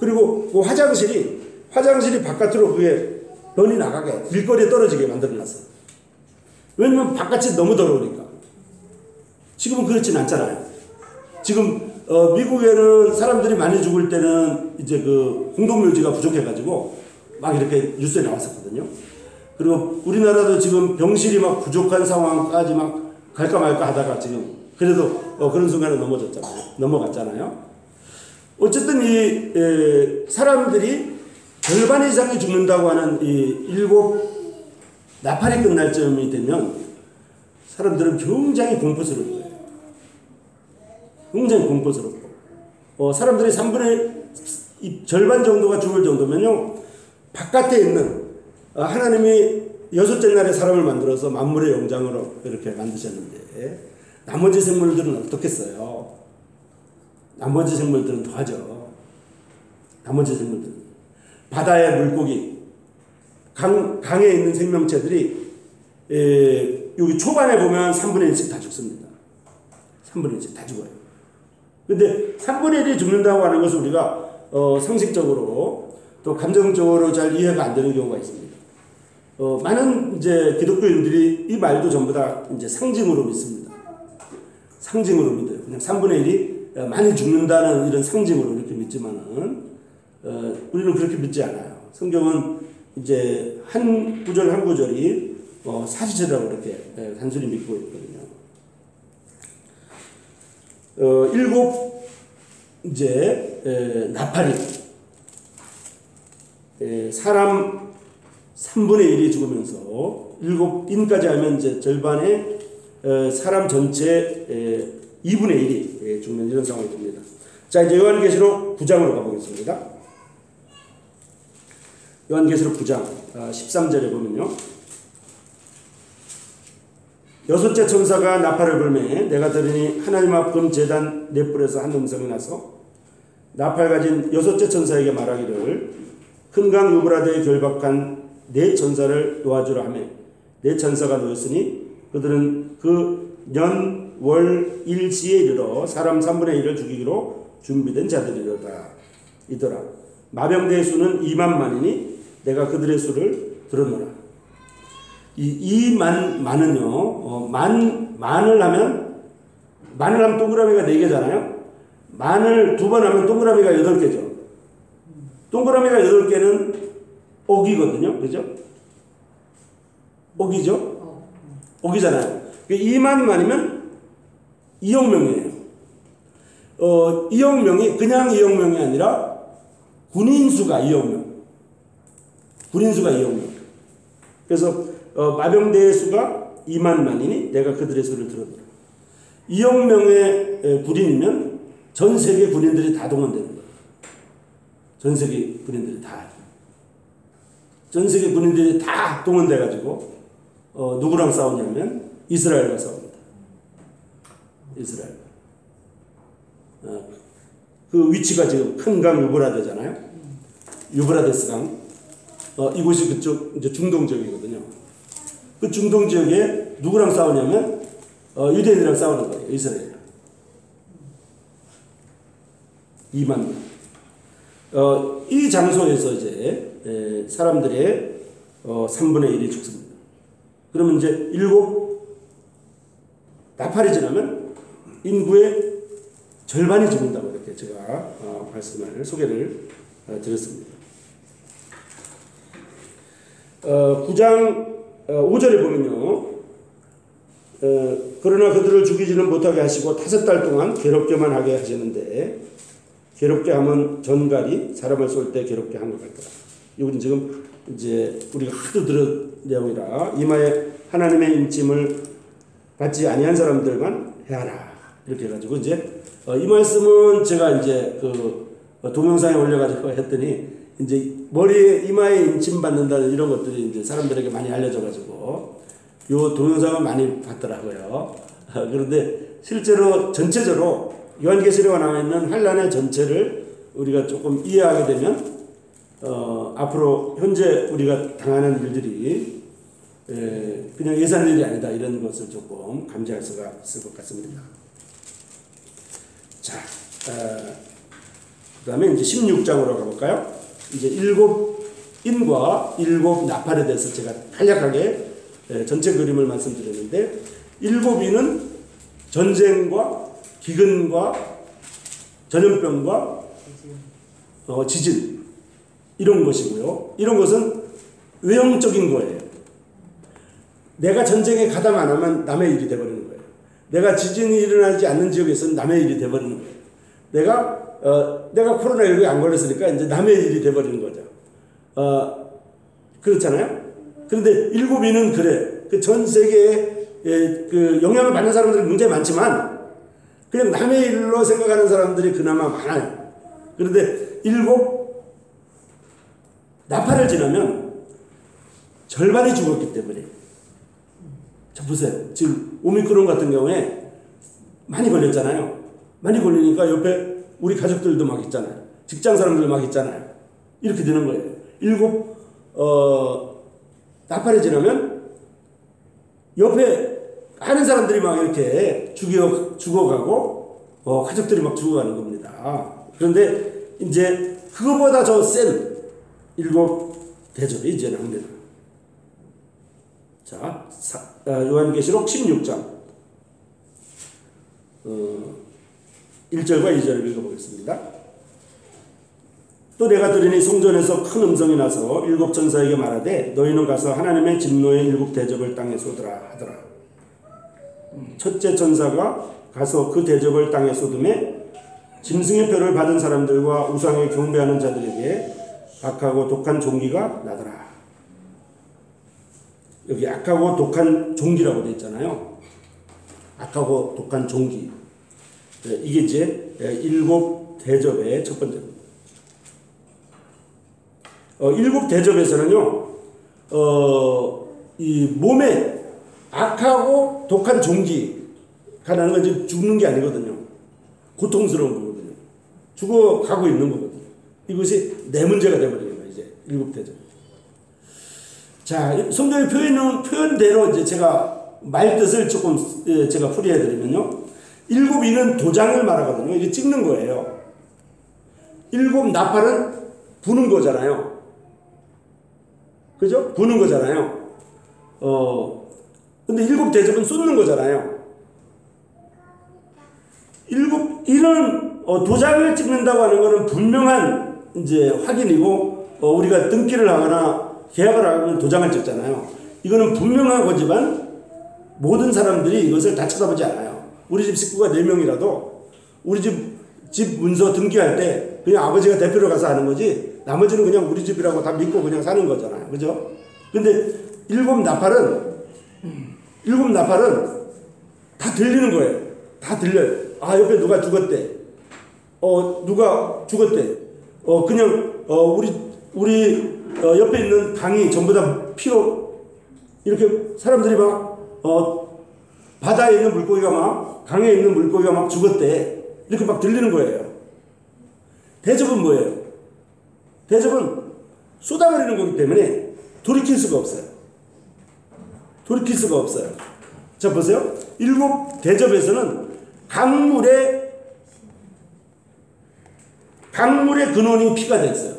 그리고 그 화장실이 바깥으로 그게 변이 나가게 길거리에 떨어지게 만들어놨어요. 왜냐면 바깥이 너무 더러우니까. 지금은 그렇진 않잖아요. 지금 미국에는 사람들이 많이 죽을 때는 이제 그 공동묘지가 부족해가지고 막 이렇게 뉴스에 나왔었거든요. 그리고 우리나라도 지금 병실이 막 부족한 상황까지 막 갈까 말까 하다가 지금 그래도 그런 순간에 넘어갔잖아요. 어쨌든 이 사람들이 절반 이상이 죽는다고 하는 이 7 나팔이 끝날 쯤이 되면 사람들은 굉장히 공포스러울 거예요. 굉장히 공포스럽고 사람들이 3분의 절반 정도가 죽을 정도면요. 바깥에 있는 하나님이 6째 날에 사람을 만들어서 만물의 영장으로 이렇게 만드셨는데 나머지 생물들은 어떻겠어요? 나머지 생물들은 더하죠. 나머지 생물들은 바다의 물고기, 강에 있는 생명체들이 여기 초반에 보면 3분의 1씩 다 죽습니다. 3분의 1씩 다 죽어요. 근데 3분의 1이 죽는다고 하는 것을 우리가 상식적으로 또 감정적으로 잘 이해가 안 되는 경우가 있습니다. 많은 이제 기독교인들이 이 말도 전부 다 이제 상징으로 믿습니다. 상징으로 믿어요. 그냥 3분의 1이 많이 죽는다는 이런 상징으로 이렇게 믿지만은, 우리는 그렇게 믿지 않아요. 성경은 이제 한 구절 한 구절이 사실이라고 이렇게 단순히 믿고 있거든요. 일곱 이제 나팔이 사람 3분의 1이 죽으면서 일곱 인까지 하면 이제 절반의 사람 전체 2분의 1이 죽는 이런 상황이 됩니다. 자, 이제 요한계시록 9장으로 가보겠습니다. 요한계시록 9장 13절에 보면요. 여섯째 천사가 나팔을 불매 내가 들으니 하나님 앞 금 제단 네 뿔에서 한 음성이 나서 나팔 가진 여섯째 천사에게 말하기를 큰 강 유브라데에 결박한 네 천사를 놓아주라 하며 네 천사가 놓였으니 그들은 그 년, 월, 일시에 이르러 사람 3분의 1을 죽이기로 준비된 자들이로다 이더라. 마병대의 수는 2만만이니 내가 그들의 수를 들어노라. 이 만은요, 만을 하면 동그라미가 4개잖아요. 만을 2번 하면 동그라미가 8개죠. 동그라미가 8개는 억이거든요. 그죠? 억이죠? 억이잖아요. 2만만이면 2억 명이에요. 2억 명이 그냥 2억 명이 아니라 군인 수가 2억 명. 군인 수가 2억 명. 그래서 마병대의 수가 2만만이니 내가 그들의 수를 들어보라. 2억 명의 군인이면 전 세계 군인들이 다 동원되는 거예요. 전 세계 군인들이 다. 전 세계 군인들이 다 동원돼가지고 누구랑 싸우냐면 이스라엘과 싸웁니다. 이스라엘. 그 위치가 지금 큰 강 유브라데잖아요. 유브라데스 강. 이곳이 그쪽 이제 중동 지역이거든요. 그 중동 지역에 누구랑 싸우냐면 유대인이랑 싸우는 거예요. 이스라엘. 2만 명. 이 장소에서 이제 사람들의 3분의 1이 죽습니다. 그러면 이제 7 나팔이 지나면 인구의 절반이 죽는다고 이렇게 제가 소개를 드렸습니다. 9장 5절에 보면요. 그러나 그들을 죽이지는 못하게 하시고 5달 동안 괴롭게만 하게 하시는데 괴롭게 하면 전갈이 사람을 쏠 때 괴롭게 한 것 같더라. 이건 지금 이제 우리가 하도 들은 내용이라 이마에 하나님의 인침을 받지 아니한 사람들만 해하라. 이렇게 해가지고 이제 이 말씀은 제가 이제 그 동영상에 올려가지고 했더니 이제 머리에 이마에 인침 받는다는 이런 것들이 이제 사람들에게 많이 알려져가지고 요 동영상을 많이 봤더라고요. 그런데 실제로 전체적으로 요한계시록에 나와 있는 환란의 전체를 우리가 조금 이해하게 되면 앞으로 현재 우리가 당하는 일들이 그냥 예산 일이 아니다 이런 것을 조금 감지할 수가 있을 것 같습니다. 자, 그 다음에 이제 16장으로 가볼까요? 이제 7인과 7 나팔에 대해서 제가 간략하게 전체 그림을 말씀드렸는데 7인은 전쟁과 기근과 전염병과 지진 이런 것이고요. 이런 것은 외형적인 거예요. 내가 전쟁에 가담 안 하면 남의 일이 돼버리는 거예요. 내가 지진이 일어나지 않는 지역에서는 남의 일이 돼버리는 거예요. 내가 코로나19에 안 걸렸으니까 이제 남의 일이 돼버리는 거죠. 그렇잖아요. 그런데 7인은 그래. 그 전 세계에 그 영향을 받는 사람들이 굉장히 많지만 그냥 남의 일로 생각하는 사람들이 그나마 많아요. 그런데 7 나팔을 지나면 절반이 죽었기 때문에. 자, 보세요. 지금 오미크론 같은 경우에 많이 걸렸잖아요. 많이 걸리니까 옆에 우리 가족들도 막 있잖아요. 직장 사람들 막 있잖아요. 이렇게 되는 거예요. 7 나팔이 지나면 옆에 많은 사람들이 막 이렇게 죽어가고 가족들이 막 죽어가는 겁니다. 그런데 이제 그거보다 더 센 7 대접이 이제 나옵니다. 자, 요한계시록 16장 1절과 2절을 읽어보겠습니다. 또 내가 들으니 성전에서 큰 음성이 나서 일곱 천사에게 말하되 너희는 가서 하나님의 진노의 일곱 대접을 땅에 쏟으라 하더라. 첫째 천사가 가서 그 대접을 땅에 쏟음에 짐승의 뼈를 받은 사람들과 우상에 경배하는 자들에게 악하고 독한 종기가 나더라. 여기 악하고 독한 종기라고 되어 있잖아요. 악하고 독한 종기. 이게 이제 일곱 대접의 첫 번째입니다. 일곱 대접에서는요, 이 몸에 악하고 독한 종기가 나는 건 이제 죽는 게 아니거든요. 고통스러운 거거든요. 죽어가고 있는 거거든요. 이것이 내 문제가 되어버리는 거예요, 이제. 일곱 대접. 자, 성경의 표현대로 이제 제가 말뜻을 조금 제가 풀이해드리면요. 일곱 이는 도장을 말하거든요. 이게 찍는 거예요. 일곱 나팔은 부는 거잖아요. 그죠? 부는 거잖아요. 근데 일곱 대접은 쏟는 거잖아요. 일곱 이는 도장을 찍는다고 하는 거는 분명한 이제 확인이고 우리가 등기를 하거나 계약을 하면 도장을 찍잖아요. 이거는 분명한 거지만 모든 사람들이 이것을 다 쳐다보지 않아요. 우리 집 식구가 4명이라도 우리 집 문서 등기할 때 그냥 아버지가 대표로 가서 하는 거지 나머지는 그냥 우리 집이라고 다 믿고 그냥 사는 거잖아요. 그죠? 근데 일곱 나팔은 다 들리는 거예요. 다 들려요. 아, 옆에 누가 죽었대. 누가 죽었대. 그냥 우리 옆에 있는 강이 전부 다 피로 이렇게 사람들이 막 바다에 있는 물고기가 막 강에 있는 물고기가 막 죽었대. 이렇게 막 들리는 거예요. 대접은 뭐예요? 대접은 쏟아버리는 거기 때문에 돌이킬 수가 없어요. 돌이킬 수가 없어요. 자, 보세요. 일곱 대접에서는 강물의 근원이 피가 됐어요.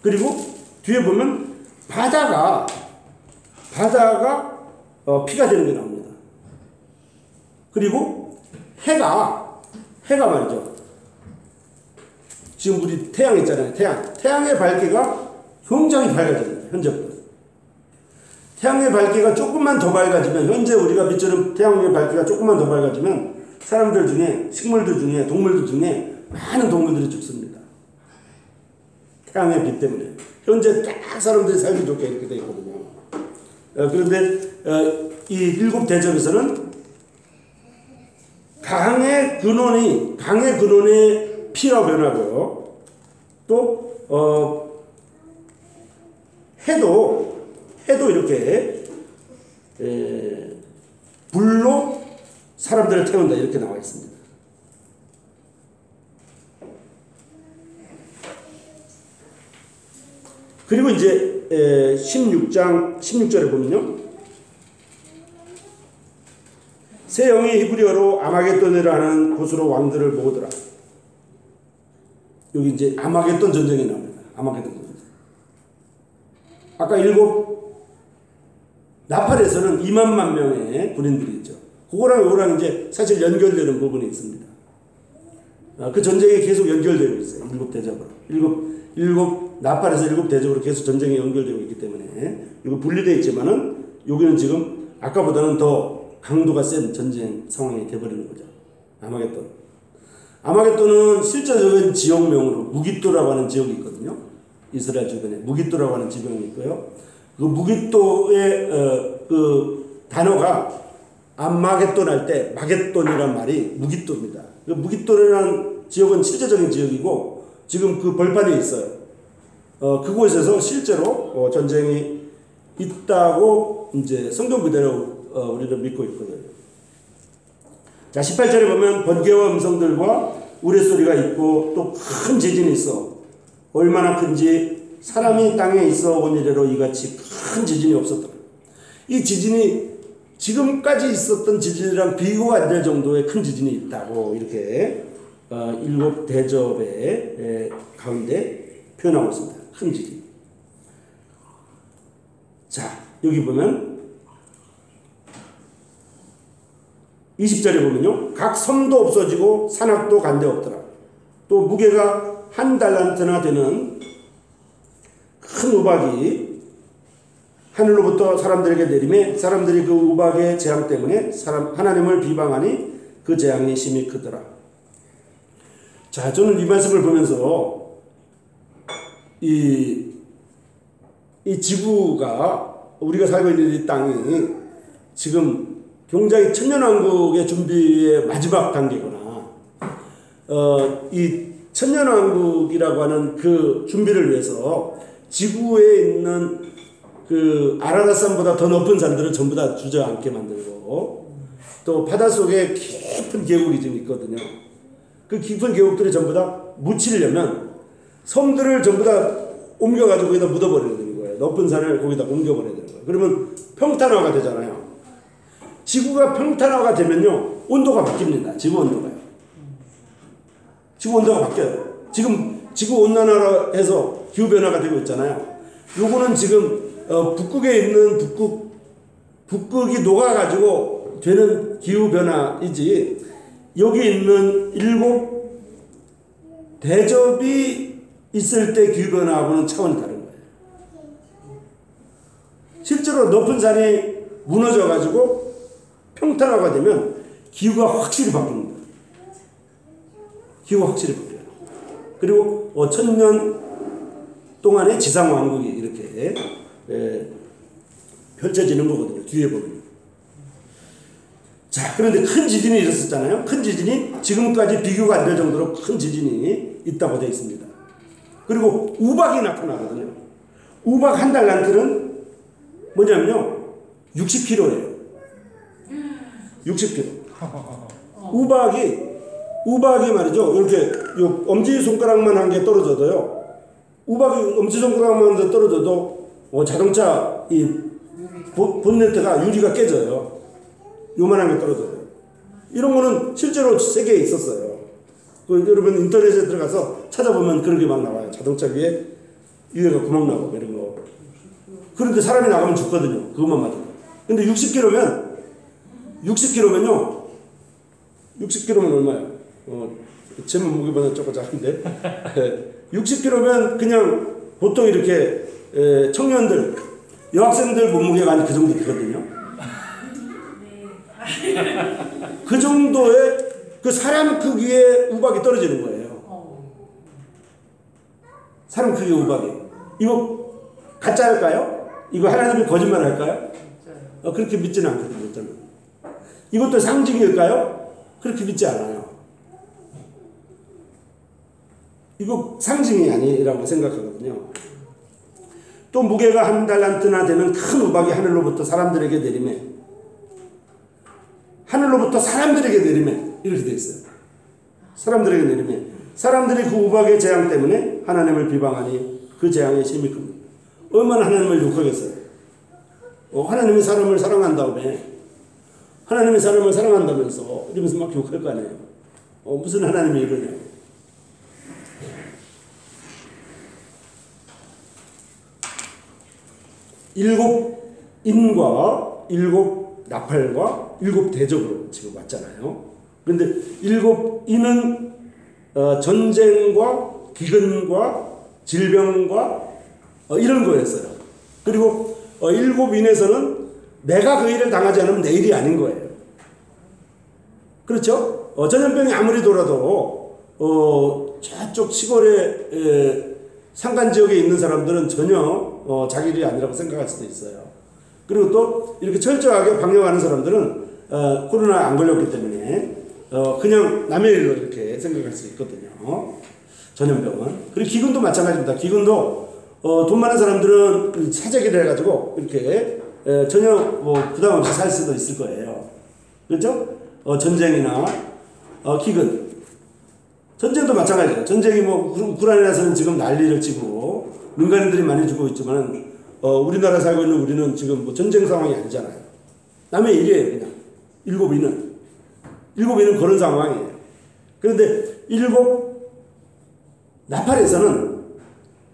그리고 뒤에 보면 바다가 피가 되는 게 나옵니다. 그리고 해가 말이죠. 지금 우리 태양 있잖아요. 태양의 밝기가 굉장히 밝아집니다. 현재보다. 태양의 밝기가 조금만 더 밝아지면, 현재 우리가 비추는 태양의 밝기가 조금만 더 밝아지면 사람들 중에, 식물들 중에, 동물들 중에 많은 동물들이 죽습니다. 태양의 빛 때문에. 현재 딱 사람들이 살기 좋게 이렇게 되어 있거든요. 그런데 이 일곱 대접에서는 강의 근원의 피가 변하고요. 또 해도 이렇게 불로 사람들을 태운다 이렇게 나와 있습니다. 그리고 이제 16장 16절에 보면요. 새 영이 히브리어로 아마겟돈이라 하는 곳으로 왕들을 모으더라. 여기 이제 아마겟돈 전쟁이 나옵니다. 아마겟돈 전쟁. 아까 일곱 나팔에서는 2만만 명의 군인들이 있죠. 그거랑 이거랑 이제 사실 연결되는 부분이 있습니다. 그 전쟁이 계속 연결되고 있어요. 일곱 대접으로. 일곱 나팔에서 일곱 대접으로 계속 전쟁이 연결되고 있기 때문에 이거 분리되어 있지만은 여기는 지금 아까보다는 더 강도가 센 전쟁 상황이 되어버리는 거죠. 아마겟돈은 실제적인 지역명으로 무깃도라고 하는 지역이 있거든요. 이스라엘 주변에 무깃도라고 하는 지역이 있고요. 그 무깃도의 그 단어가 암마겟돈 할 때 마겟돈이란 말이 무깃도입니다. 그 무깃도라는 지역은 실제적인 지역이고 지금 그 벌판에 있어요. 그곳에서 실제로 전쟁이 있다고 이제 성경 그대로 우리는 믿고 있거든요. 자, 18절에 보면 번개와 음성들과 우레소리가 있고 또 큰 지진이 있어. 얼마나 큰지 사람이 땅에 있어 온 이래로 이같이 큰 지진이 없었더라. 이 지진이 지금까지 있었던 지진이랑 비교가 안 될 정도의 큰 지진이 있다고 이렇게 일곱 대접의 가운데 표현하고 있습니다. 큰 지진. 자, 여기 보면 20절에 보면요. 각 섬도 없어지고 산악도 간데 없더라. 또 무게가 1달란트나 되는 큰 우박이 하늘로부터 사람들에게 내리매 사람들이 그 우박의 재앙 때문에 하나님을 비방하니 그 재앙이 심히 크더라. 자, 저는 이 말씀을 보면서 이 지구가 우리가 살고 있는 이 땅이 지금 굉장히 천년왕국의 준비의 마지막 단계거나 이 천년왕국이라고 하는 그 준비를 위해서 지구에 있는 그 아라라산보다 더 높은 산들을 전부 다 주저앉게 만들고 또 바닷속에 깊은 계곡이 지금 있거든요. 그 깊은 계곡들이 전부 다 묻히려면 섬들을 전부 다 옮겨가지고 거기다 묻어버려야 되는 거예요. 높은 산을 거기다 옮겨버려야 되는 거예요. 그러면 평탄화가 되잖아요. 지구가 평탄화가 되면요, 온도가 바뀝니다. 지구 온도가요. 지구 온도가 바뀌어요. 지금 지구 온난화로 해서 기후 변화가 되고 있잖아요. 요거는 지금 북극에 있는 북극이 녹아가지고 되는 기후 변화이지, 여기 있는 7 대접이 있을 때 기후 변화하고는 차원이 다른 거예요. 실제로 높은 산이 무너져가지고 평탄화가 되면 기후가 확실히 바뀝니다. 기후가 확실히 바뀌어요. 그리고 1000년 동안의 지상왕국이 이렇게 펼쳐지는 거거든요. 뒤에 보면. 자, 그런데 큰 지진이 일어섰잖아요. 큰 지진이 지금까지 비교가 안 될 정도로 큰 지진이 있다고 되어 있습니다. 그리고 우박이 나타나거든요. 우박 1달란트는 뭐냐면요, 60kg예요. 60kg. 우박이 말이죠. 이렇게 엄지손가락만 한 개 떨어져도요. 우박이 엄지손가락만 떨어져도 자동차 이 본네트가 유리가 깨져요. 요만한 게 떨어져요. 이런 거는 실제로 세계에 있었어요. 여러분 인터넷에 들어가서 찾아보면 그런 게 막 나와요. 자동차 위에 유리가 구멍 나고 이런 거. 그런데 사람이 나가면 죽거든요. 그것만 맞아요. 근데 60kg면요. 60kg면 얼마예요? 제 몸무게보다 조금 작은데 60kg면 그냥 보통 이렇게 청년들, 여학생들 몸무게가 한 그 정도 되거든요. 그 정도의 그 사람 크기의 우박이 떨어지는 거예요. 사람 크기의 우박이. 이거 가짜일까요? 이거 하나님이 거짓말 할까요? 그렇게 믿지는 않거든요. 저는. 이것도 상징일까요? 그렇게 믿지 않아요. 이거 상징이 아니라고 생각하거든요. 또 무게가 1달란트나 되는 큰 우박이 하늘로부터 사람들에게 내리매, 하늘로부터 사람들에게 내리매, 이렇게 되어 있어요. 사람들에게 내리매, 사람들이 그 우박의 재앙 때문에 하나님을 비방하니 그 재앙의 심히 큽니다. 얼마나 하나님을 욕하겠어요. 하나님이 사람을 사랑한다며, 하나님이 사람을 사랑한다면서 이러면서 막 욕할 거 아니에요. 무슨 하나님이 이러냐. 일곱 인과 7 나팔과 7 대접으로 지금 왔잖아요. 그런데 7 인은 전쟁과 기근과 질병과 이런 거였어요. 그리고 7 인에서는 내가 그 일을 당하지 않으면 내 일이 아닌 거예요. 그렇죠? 전염병이 아무리 돌아도 저쪽 시골에 산간지역에 있는 사람들은 전혀 자기 일이 아니라고 생각할 수도 있어요. 그리고 또 이렇게 철저하게 방역하는 사람들은 코로나에 안 걸렸기 때문에 그냥 남의 일로 이렇게 생각할 수 있거든요. 전염병은. 그리고 기근도 마찬가지입니다. 기근도 돈 많은 사람들은 사재기를 해가지고 이렇게 전혀 부담 없이 살 수도 있을 거예요. 그렇죠? 전쟁이나 기근. 전쟁도 마찬가지예요. 전쟁이 우크라이나에서는 지금 난리를 치고 민간인들이 많이 죽고 있지만 우리나라 살고 있는 우리는 지금 전쟁 상황이 아니잖아요. 남의 일이에요. 그냥 7 인은. 7 인은 그런 상황이에요. 그런데 7 나팔에서는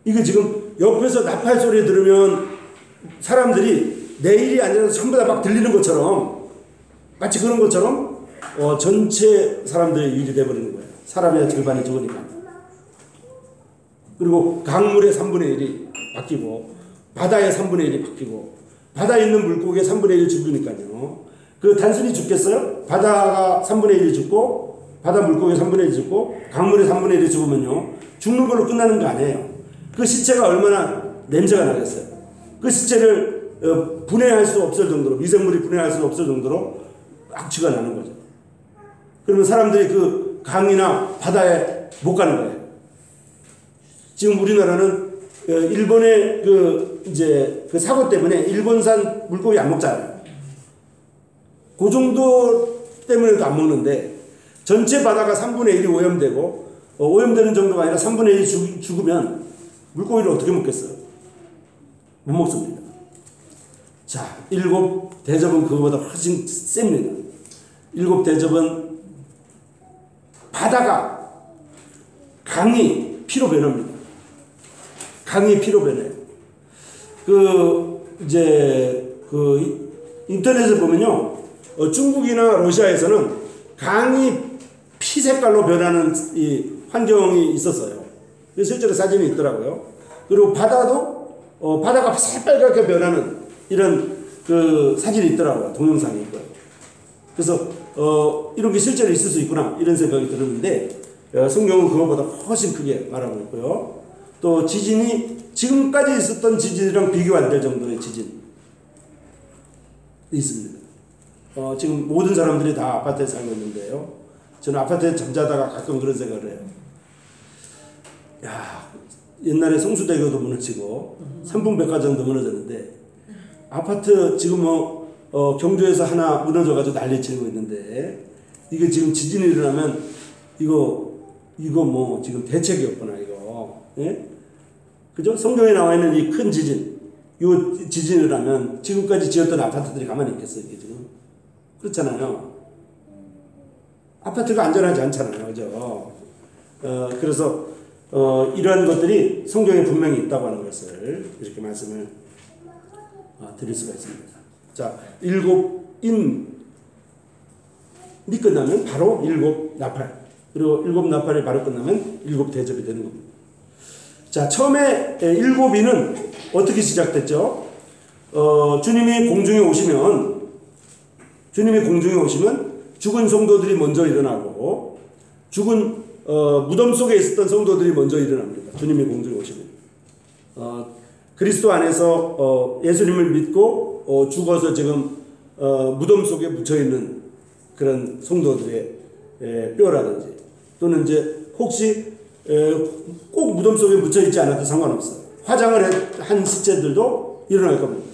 이거 지금 옆에서 나팔 소리 들으면 사람들이 내 일이 아니라 전부 다 막 들리는 것처럼, 마치 그런 것처럼 전체 사람들의 일이 돼버리는 거예요. 사람의 절반이 죽으니까. 그리고 강물의 3분의 1이 바뀌고 바다의 3분의 1이 바뀌고 바다에 있는 물고기의 3분의 1이 죽으니까요. 그 단순히 죽겠어요? 바다가 3분의 1이 죽고 바다 물고기 3분의 1이 죽고 강물의 3분의 1이 죽으면요. 죽는 걸로 끝나는 거 아니에요. 그 시체가 얼마나 냄새가 나겠어요. 그 시체를 분해할 수 없을 정도로 미생물이 분해할 수 없을 정도로 악취가 나는 거죠. 그러면 사람들이 그 강이나 바다에 못 가는 거예요. 지금 우리나라는 일본의 그 사고 때문에 일본산 물고기 안 먹잖아요. 그 정도 때문에도 안 먹는데 전체 바다가 3분의 1이 오염되고 오염되는 정도가 아니라 3분의 1이 죽으면 물고기를 어떻게 먹겠어요? 못 먹습니다. 자, 7대접은 그거보다 훨씬 셉니다. 7대접은 바다가 강이 피로 변합니다. 강이 피로 변해요. 인터넷에 보면요. 중국이나 러시아에서는 강이 피 색깔로 변하는 이 환경이 있었어요. 실제로 사진이 있더라고요. 그리고 바다도 바다가 새빨갛게 변하는 이런 그 사진이 있더라고요. 동영상이 있고요. 그래서 이런 게 실제로 있을 수 있구나 이런 생각이 들었는데 성경은 그것보다 훨씬 크게 말하고 있고요. 또 지진이 지금까지 있었던 지진이랑 비교 안 될 정도의 지진이 있습니다. 지금 모든 사람들이 다 아파트에 살고 있는데요. 저는 아파트에 잠자다가 가끔 그런 생각을 해요. 야, 옛날에 성수대교도 무너지고 삼풍백화점도 무너졌는데 아파트 지금 경주에서 하나 무너져가지고 난리치고 있는데 이게 지금 지진이 일어나면 이거 뭐 지금 대책이 없구나 이거. 예? 그죠? 성경에 나와 있는 이 큰 지진, 이 지진을 하면 지금까지 지었던 아파트들이 가만히 있겠어요, 이게 지금? 그렇잖아요. 아파트가 안전하지 않잖아요, 그죠? 그래서 이러한 것들이 성경에 분명히 있다고 하는 것을 이렇게 말씀을 드릴 수가 있습니다. 자, 7인이 끝나면 바로 7나팔. 그리고 7나팔이 바로 끝나면 7대접이 되는 겁니다. 자, 처음에 7인은 어떻게 시작됐죠? 주님이 공중에 오시면 죽은 성도들이 먼저 일어나고 죽은 무덤 속에 있었던 성도들이 먼저 일어납니다. 주님이 공중에 오시면 그리스도 안에서 예수님을 믿고 죽어서 지금 무덤 속에 묻혀있는 그런 성도들의 뼈라든지 또는 이제 혹시 꼭 무덤 속에 묻혀있지 않아도 상관없어요. 화장을 한 시체들도 일어날 겁니다.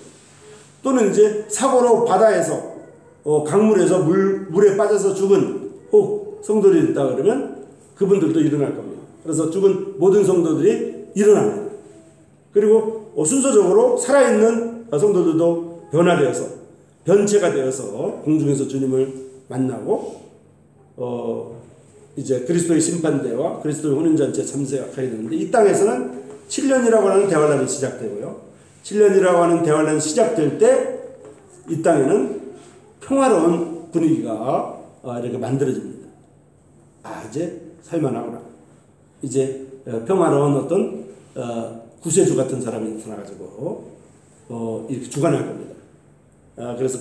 또는 이제 사고로 바다에서 강물에서 물에 빠져서 죽은 혹 성도들이 있다 그러면 그분들도 일어날 겁니다. 그래서 죽은 모든 성도들이 일어납니다. 그리고 순서적으로 살아있는 성도들도 변화되어서 변체가 되어서 공중에서 주님을 만나고 이제 그리스도의 심판대와 그리스도의 혼인잔치에 참석하게 되는데 이 땅에서는 7년이라고 하는 대환란이 시작되고요. 7년이라고 하는 대환란이 시작될 때 이 땅에는 평화로운 분위기가 이렇게 만들어집니다. 이제 살만하구나. 이제 평화로운 어떤 구세주 같은 사람이 나타나가지고 이렇게 주관할 겁니다. 그래서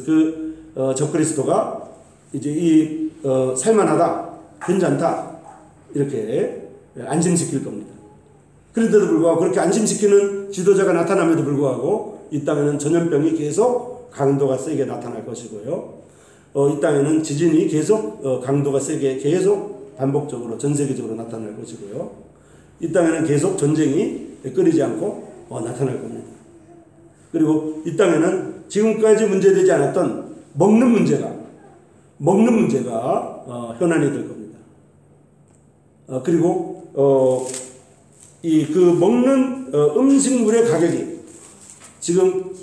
적그리스도가 이제 이 살만하다, 괜찮다 이렇게 안심시킬 겁니다. 그런데도 불구하고 그렇게 안심시키는 지도자가 나타남에도 불구하고 이 땅에는 전염병이 계속 강도가 세게 나타날 것이고요. 이 땅에는 지진이 계속 강도가 세게 계속 반복적으로 전 세계적으로 나타날 것이고요. 이 땅에는 계속 전쟁이 끊이지 않고 나타날 겁니다. 그리고 이 땅에는 지금까지 문제되지 않았던 먹는 문제가 현안이 될 겁니다. 그리고 그 먹는 음식물의 가격이 지금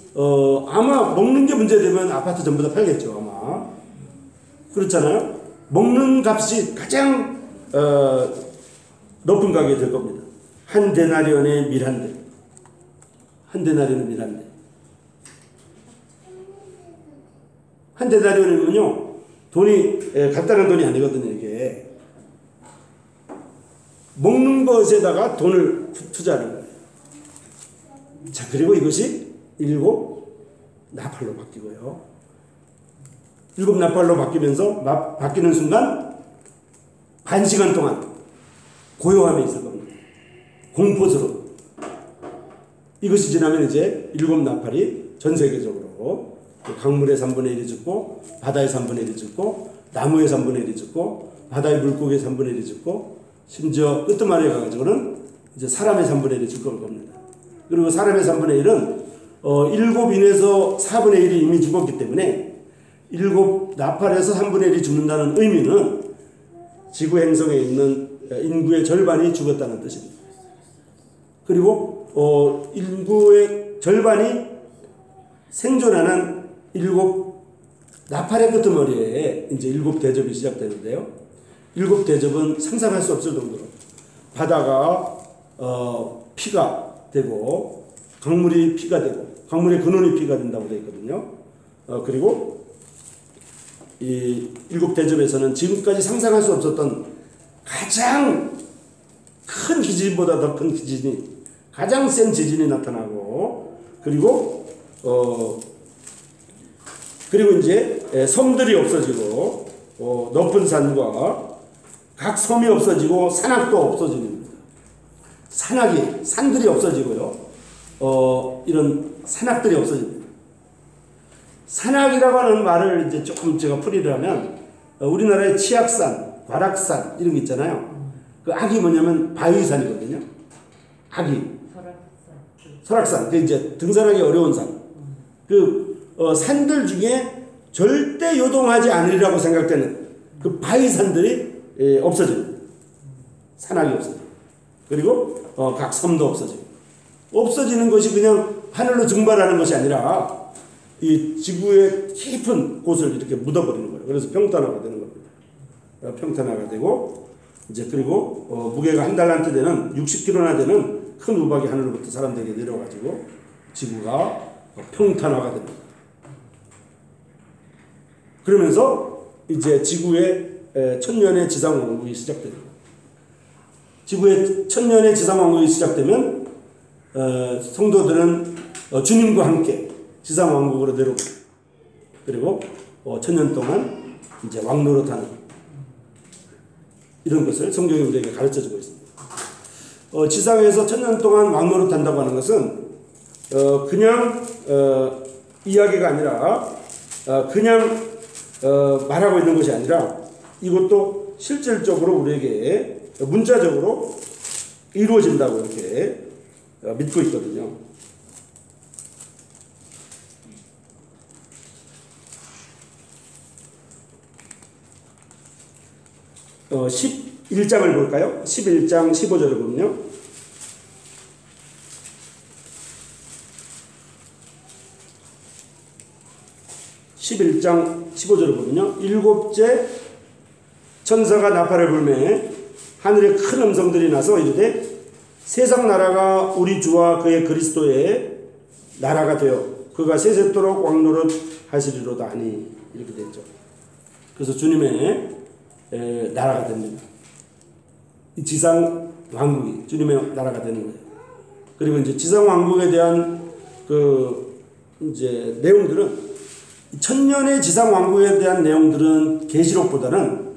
아마 먹는 게 문제되면 아파트 전부 다 팔겠죠 아마. 그렇잖아요. 먹는 값이 가장 높은 가격이 될 겁니다. 한 데나리온의 밀 한 대. 한 데나리온의 밀 한 대. 한 데나리온이면요 돈이 간단한 돈이 아니거든요. 이게 먹는 것에다가 돈을 투자하는 거예요. 자, 그리고 이것이 7나팔로 바뀌고요. 7나팔로 바뀌면서 바뀌는 순간 반 시간 동안 고요함이 있을 겁니다. 공포스러워. 이것이 지나면 이제 7나팔이 전 세계적으로 강물의 3분의 1이 죽고, 바다의 3분의 1이 죽고, 나무의 3분의 1이 죽고, 바다의 물고기의 3분의 1이 죽고, 심지어 끄트머리에 가가지고는 이제 사람의 3분의 1이 죽을 겁니다. 그리고 사람의 3분의 1은 7인에서 4분의 1이 이미 죽었기 때문에 7나팔에서 3분의 1이 죽는다는 의미는 지구 행성에 있는 인구의 절반이 죽었다는 뜻입니다. 그리고 인구의 절반이 생존하는 7나팔의 끄트머리에 이제 7대접이 시작되는데요. 7대접은 상상할 수 없을 정도로 바다가 피가 되고, 강물이 피가 되고, 강물의 근원이 피가 된다고 되어 있거든요. 그리고 이 7대접에서는 지금까지 상상할 수 없었던 가장 큰 지진보다 더 큰 지진이, 가장 센 지진이 나타나고, 그리고 이제 섬들이 없어지고, 높은 산과 각 섬이 없어지고, 산악도 없어집니다. 산들이 없어지고요. 이런 산악들이 없어집니다. 산악이라고 하는 말을 이제 조금 제가 풀이를 하면, 우리나라의 치악산, 관악산 이런 게 있잖아요. 그 악이 뭐냐면 바위산이거든요. 악이. 설악산. 그 이제 등산하기 어려운 산. 산들 중에 절대 요동하지 않으리라고 생각되는 그 바위산들이 없어집니다. 산악이 없어져요. 그리고 각 섬도 없어지고. 없어지는 것이 그냥 하늘로 증발하는 것이 아니라 이 지구의 깊은 곳을 이렇게 묻어버리는 거예요. 그래서 평탄화가 되는 겁니다. 평탄화가 되고, 이제 그리고 무게가 한 달란트 되는 60kg나 되는 큰 우박이 하늘로부터 사람들에게 내려가지고 지구가 평탄화가 됩니다. 그러면서 이제 지구의 천년의 지상왕국이 시작됩니다. 지구의 천년의 지상왕국이 시작되면 성도들은 주님과 함께 지상왕국으로 내려옵니다. 그리고 천년 동안 이제 왕노릇하는 이런 것을 성경이 우리에게 가르쳐주고 있습니다. 지상에서 천년 동안 왕노릇한다고 하는 것은 그냥 이야기가 아니라 그냥 말하고 있는 것이 아니라 이것도 실질적으로 우리에게 문자적으로 이루어진다고 이렇게 믿고 있거든요. 11장을 볼까요? 11장 15절을 보면요. 11장 15절을 보면요. 7째 천사가 나팔을 불매 하늘에 큰 음성들이 나서 이르되 세상 나라가 우리 주와 그의 그리스도의 나라가 되어 그가 세세토록 왕노릇 하시리로다 하니 이렇게 됐죠. 그래서 주님의 나라가 됩니다. 이 지상 왕국이 주님의 나라가 되는 거예요. 그리고 이제 지상 왕국에 대한 이제 내용들은 천년의 지상 왕국에 대한 내용들은 계시록보다는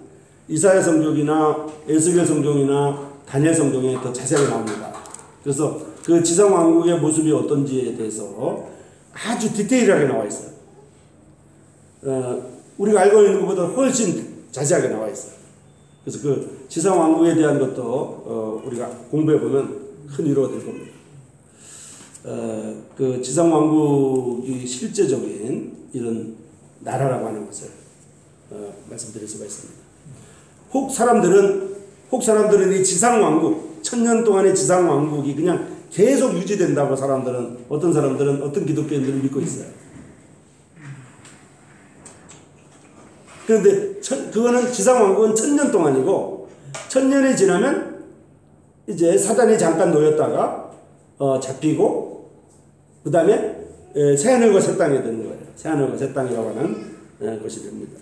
이사야 성경이나 에스겔 성경이나 다니엘 성경에 더 자세하게 나옵니다. 그래서 그 지상 왕국의 모습이 어떤지에 대해서 아주 디테일하게 나와 있어요. 우리가 알고 있는 것보다 훨씬 자세하게 나와 있어요. 그래서 그 지상 왕국에 대한 것도 우리가 공부해 보면 큰 위로가 될 겁니다. 그 지상 왕국이 실제적인 이런 나라라고 하는 것을 말씀드릴 수가 있습니다. 혹 사람들은 이 지상 왕국, 천년 동안의 지상 왕국이 그냥 계속 유지된다고 어떤 사람들은 어떤 기독교인들은 믿고 있어요. 그런데 그거는 지상 왕국은 천년 동안이고, 천년이 지나면 이제 사단이 잠깐 놓였다가 잡히고 그 다음에 새하늘과 새 땅이 되는 거예요. 새하늘과 새 땅이라고 하는 것이 됩니다.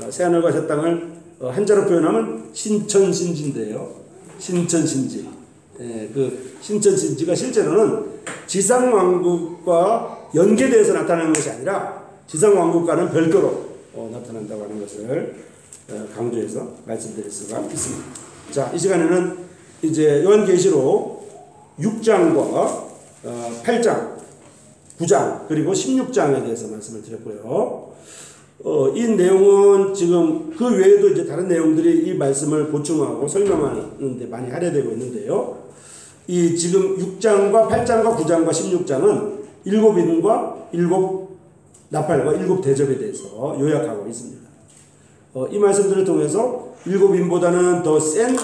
새하늘과 새 땅을 한자로 표현하면 신천신지인데요. 신천신지. 그 신천신지가 실제로는 지상왕국과 연계되어서 나타나는 것이 아니라 지상왕국과는 별도로 나타난다고 하는 것을 강조해서 말씀드릴 수가 있습니다. 자, 이 시간에는 이제 요한계시록 6장과 8장, 9장 그리고 16장에 대해서 말씀을 드렸고요. 이 내용은 지금 그 외에도 이제 다른 내용들이 이 말씀을 보충하고 설명하는 데 많이 할애되고 있는데요. 이 지금 6장과 8장과 9장과 16장은 일곱 인과 일곱 나팔과 일곱 대접에 대해서 요약하고 있습니다. 이 말씀들을 통해서 일곱 인보다는 더 센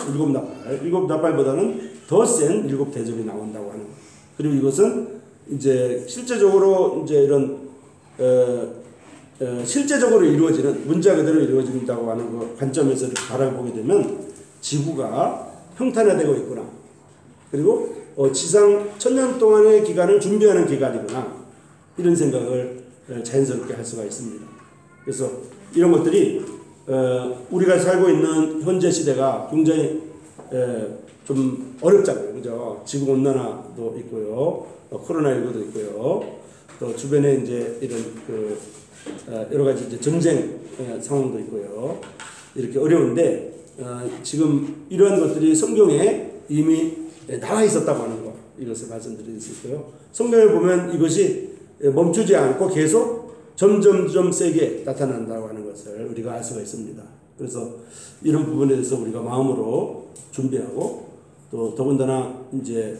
일곱 나팔보다는 더 센 일곱 대접이 나온다고 하는 것. 그리고 이것은 이제 실제적으로 이제 이런 실제적으로 이루어지는 문자 그대로 이루어진다고 하는 그 관점에서 바라보게 되면 지구가 평탄화되고 있구나. 그리고 지상 1000년 동안의 기간을 준비하는 기간이구나. 이런 생각을 자연스럽게 할 수가 있습니다. 그래서 이런 것들이 우리가 살고 있는 현재 시대가 굉장히 좀 어렵잖아요. 그죠? 지구 온난화도 있고요. 코로나19도 있고요. 또 주변에 이제 이런 여러 가지 이제 전쟁 상황도 있고요. 이렇게 어려운데 지금 이러한 것들이 성경에 이미 나와 있었다고 하는 것, 이것을 말씀드릴 수 있고요. 성경에 보면 이것이 멈추지 않고 계속 점점 세게 나타난다고 하는 것을 우리가 알 수가 있습니다. 그래서 이런 부분에 대해서 우리가 마음으로 준비하고 또 더군다나 이제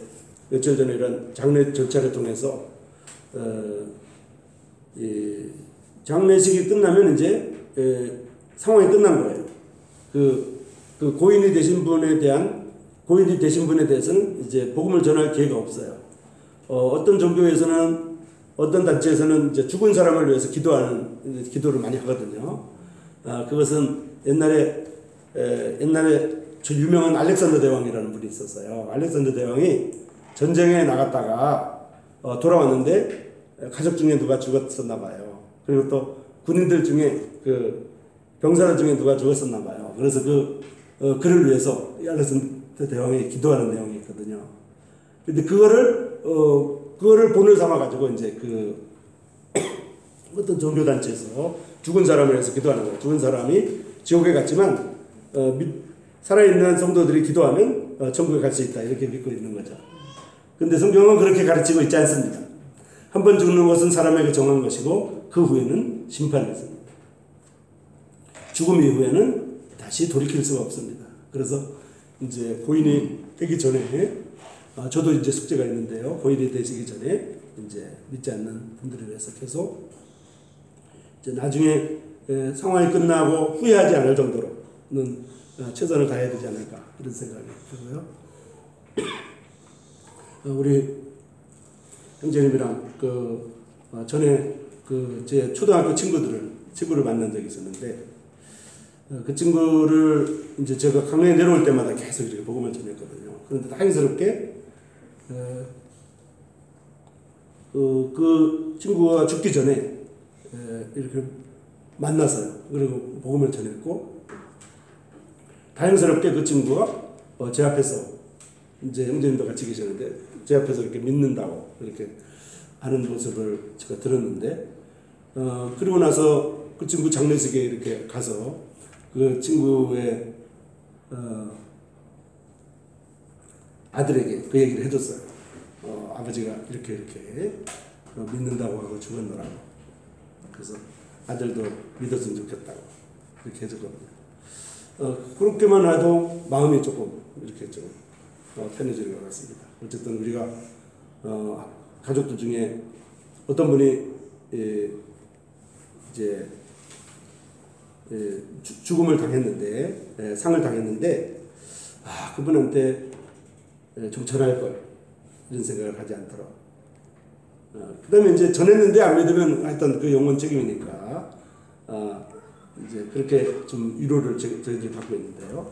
며칠 전에 이런 장례 절차를 통해서 이 장례식이 끝나면 이제 상황이 끝난 거예요. 그 고인이 되신 분에 대해서는 이제 복음을 전할 기회가 없어요. 어떤 종교에서는 어떤 단체에서는 이제 죽은 사람을 위해서 기도를 많이 하거든요. 그것은 옛날에 저 유명한 알렉산더 대왕이라는 분이 있었어요. 알렉산더 대왕이 전쟁에 나갔다가 돌아왔는데 가족 중에 누가 죽었었나 봐요. 그리고 또 군인들 중에 병사들 중에 누가 죽었었나 봐요. 그래서 그를 위해서 알렉산더 대왕이 기도하는 내용이 있거든요. 근데 그거를 본을 삼아 가지고 이제 어떤 종교 단체에서 죽은 사람을 위해서 기도하는 거예요. 죽은 사람이 지옥에 갔지만 살아있는 성도들이 기도하면 천국에 갈 수 있다, 이렇게 믿고 있는 거죠. 근데 성경은 그렇게 가르치고 있지 않습니다. 한 번 죽는 것은 사람에게 정한 것이고 그 후에는 심판이 있습니다. 죽음 이후에는 다시 돌이킬 수가 없습니다. 그래서 이제 고인이 되기 전에 저도 이제 숙제가 있는데요. 고인이 되시기 전에 이제 믿지 않는 분들에 대해서 계속 이제 나중에 상황이 끝나고 후회하지 않을 정도로는 최선을 다해야 되지 않을까, 이런 생각이 들고요. 우리 형제님이랑 전에 제 초등학교 친구를 만난 적이 있었는데 그 친구를 이제 제가 강릉에 내려올 때마다 계속 이렇게 복음을 전했거든요. 그런데 다행스럽게 그 친구가 죽기 전에 이렇게 만났어요. 그리고 복음을 전했고, 다행스럽게 그 친구가 제 앞에서, 이제 형제님도 같이 계셨는데 제 앞에서 이렇게 믿는다고 이렇게 하는 모습을 제가 들었는데, 그리고 나서 그 친구 장례식에 이렇게 가서 그 친구의 아들에게 그 얘기를 해줬어요. 아버지가 이렇게 믿는다고 하고 죽었노라고. 그래서 아들도 믿었으면 좋겠다고 이렇게 해줬거든요. 그렇게만 해도 마음이 조금 이렇게 좀 편해지는 것 같습니다. 어쨌든 우리가 가족들 중에 어떤 분이 이제 죽음을 당했는데, 상을 당했는데, 그분한테 좀 전할 걸, 이런 생각을 하지 않도록. 그 다음에 이제 전했는데 안 믿으면 하여튼 그 영원 책임이니까, 이제 그렇게 좀 위로를 저희들이 받고 있는데요.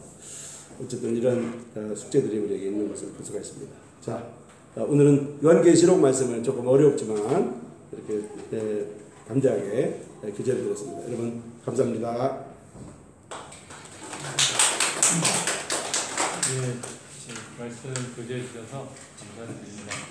어쨌든 이런 숙제들이 우리에게 있는 것을 볼 수가 있습니다. 자, 오늘은 요한계시록 말씀을 조금 어렵지만 이렇게 담대하게 기재를 드렸습니다. 여러분 감사합니다. 예, 말씀 교제해 주셔서 감사드립니다.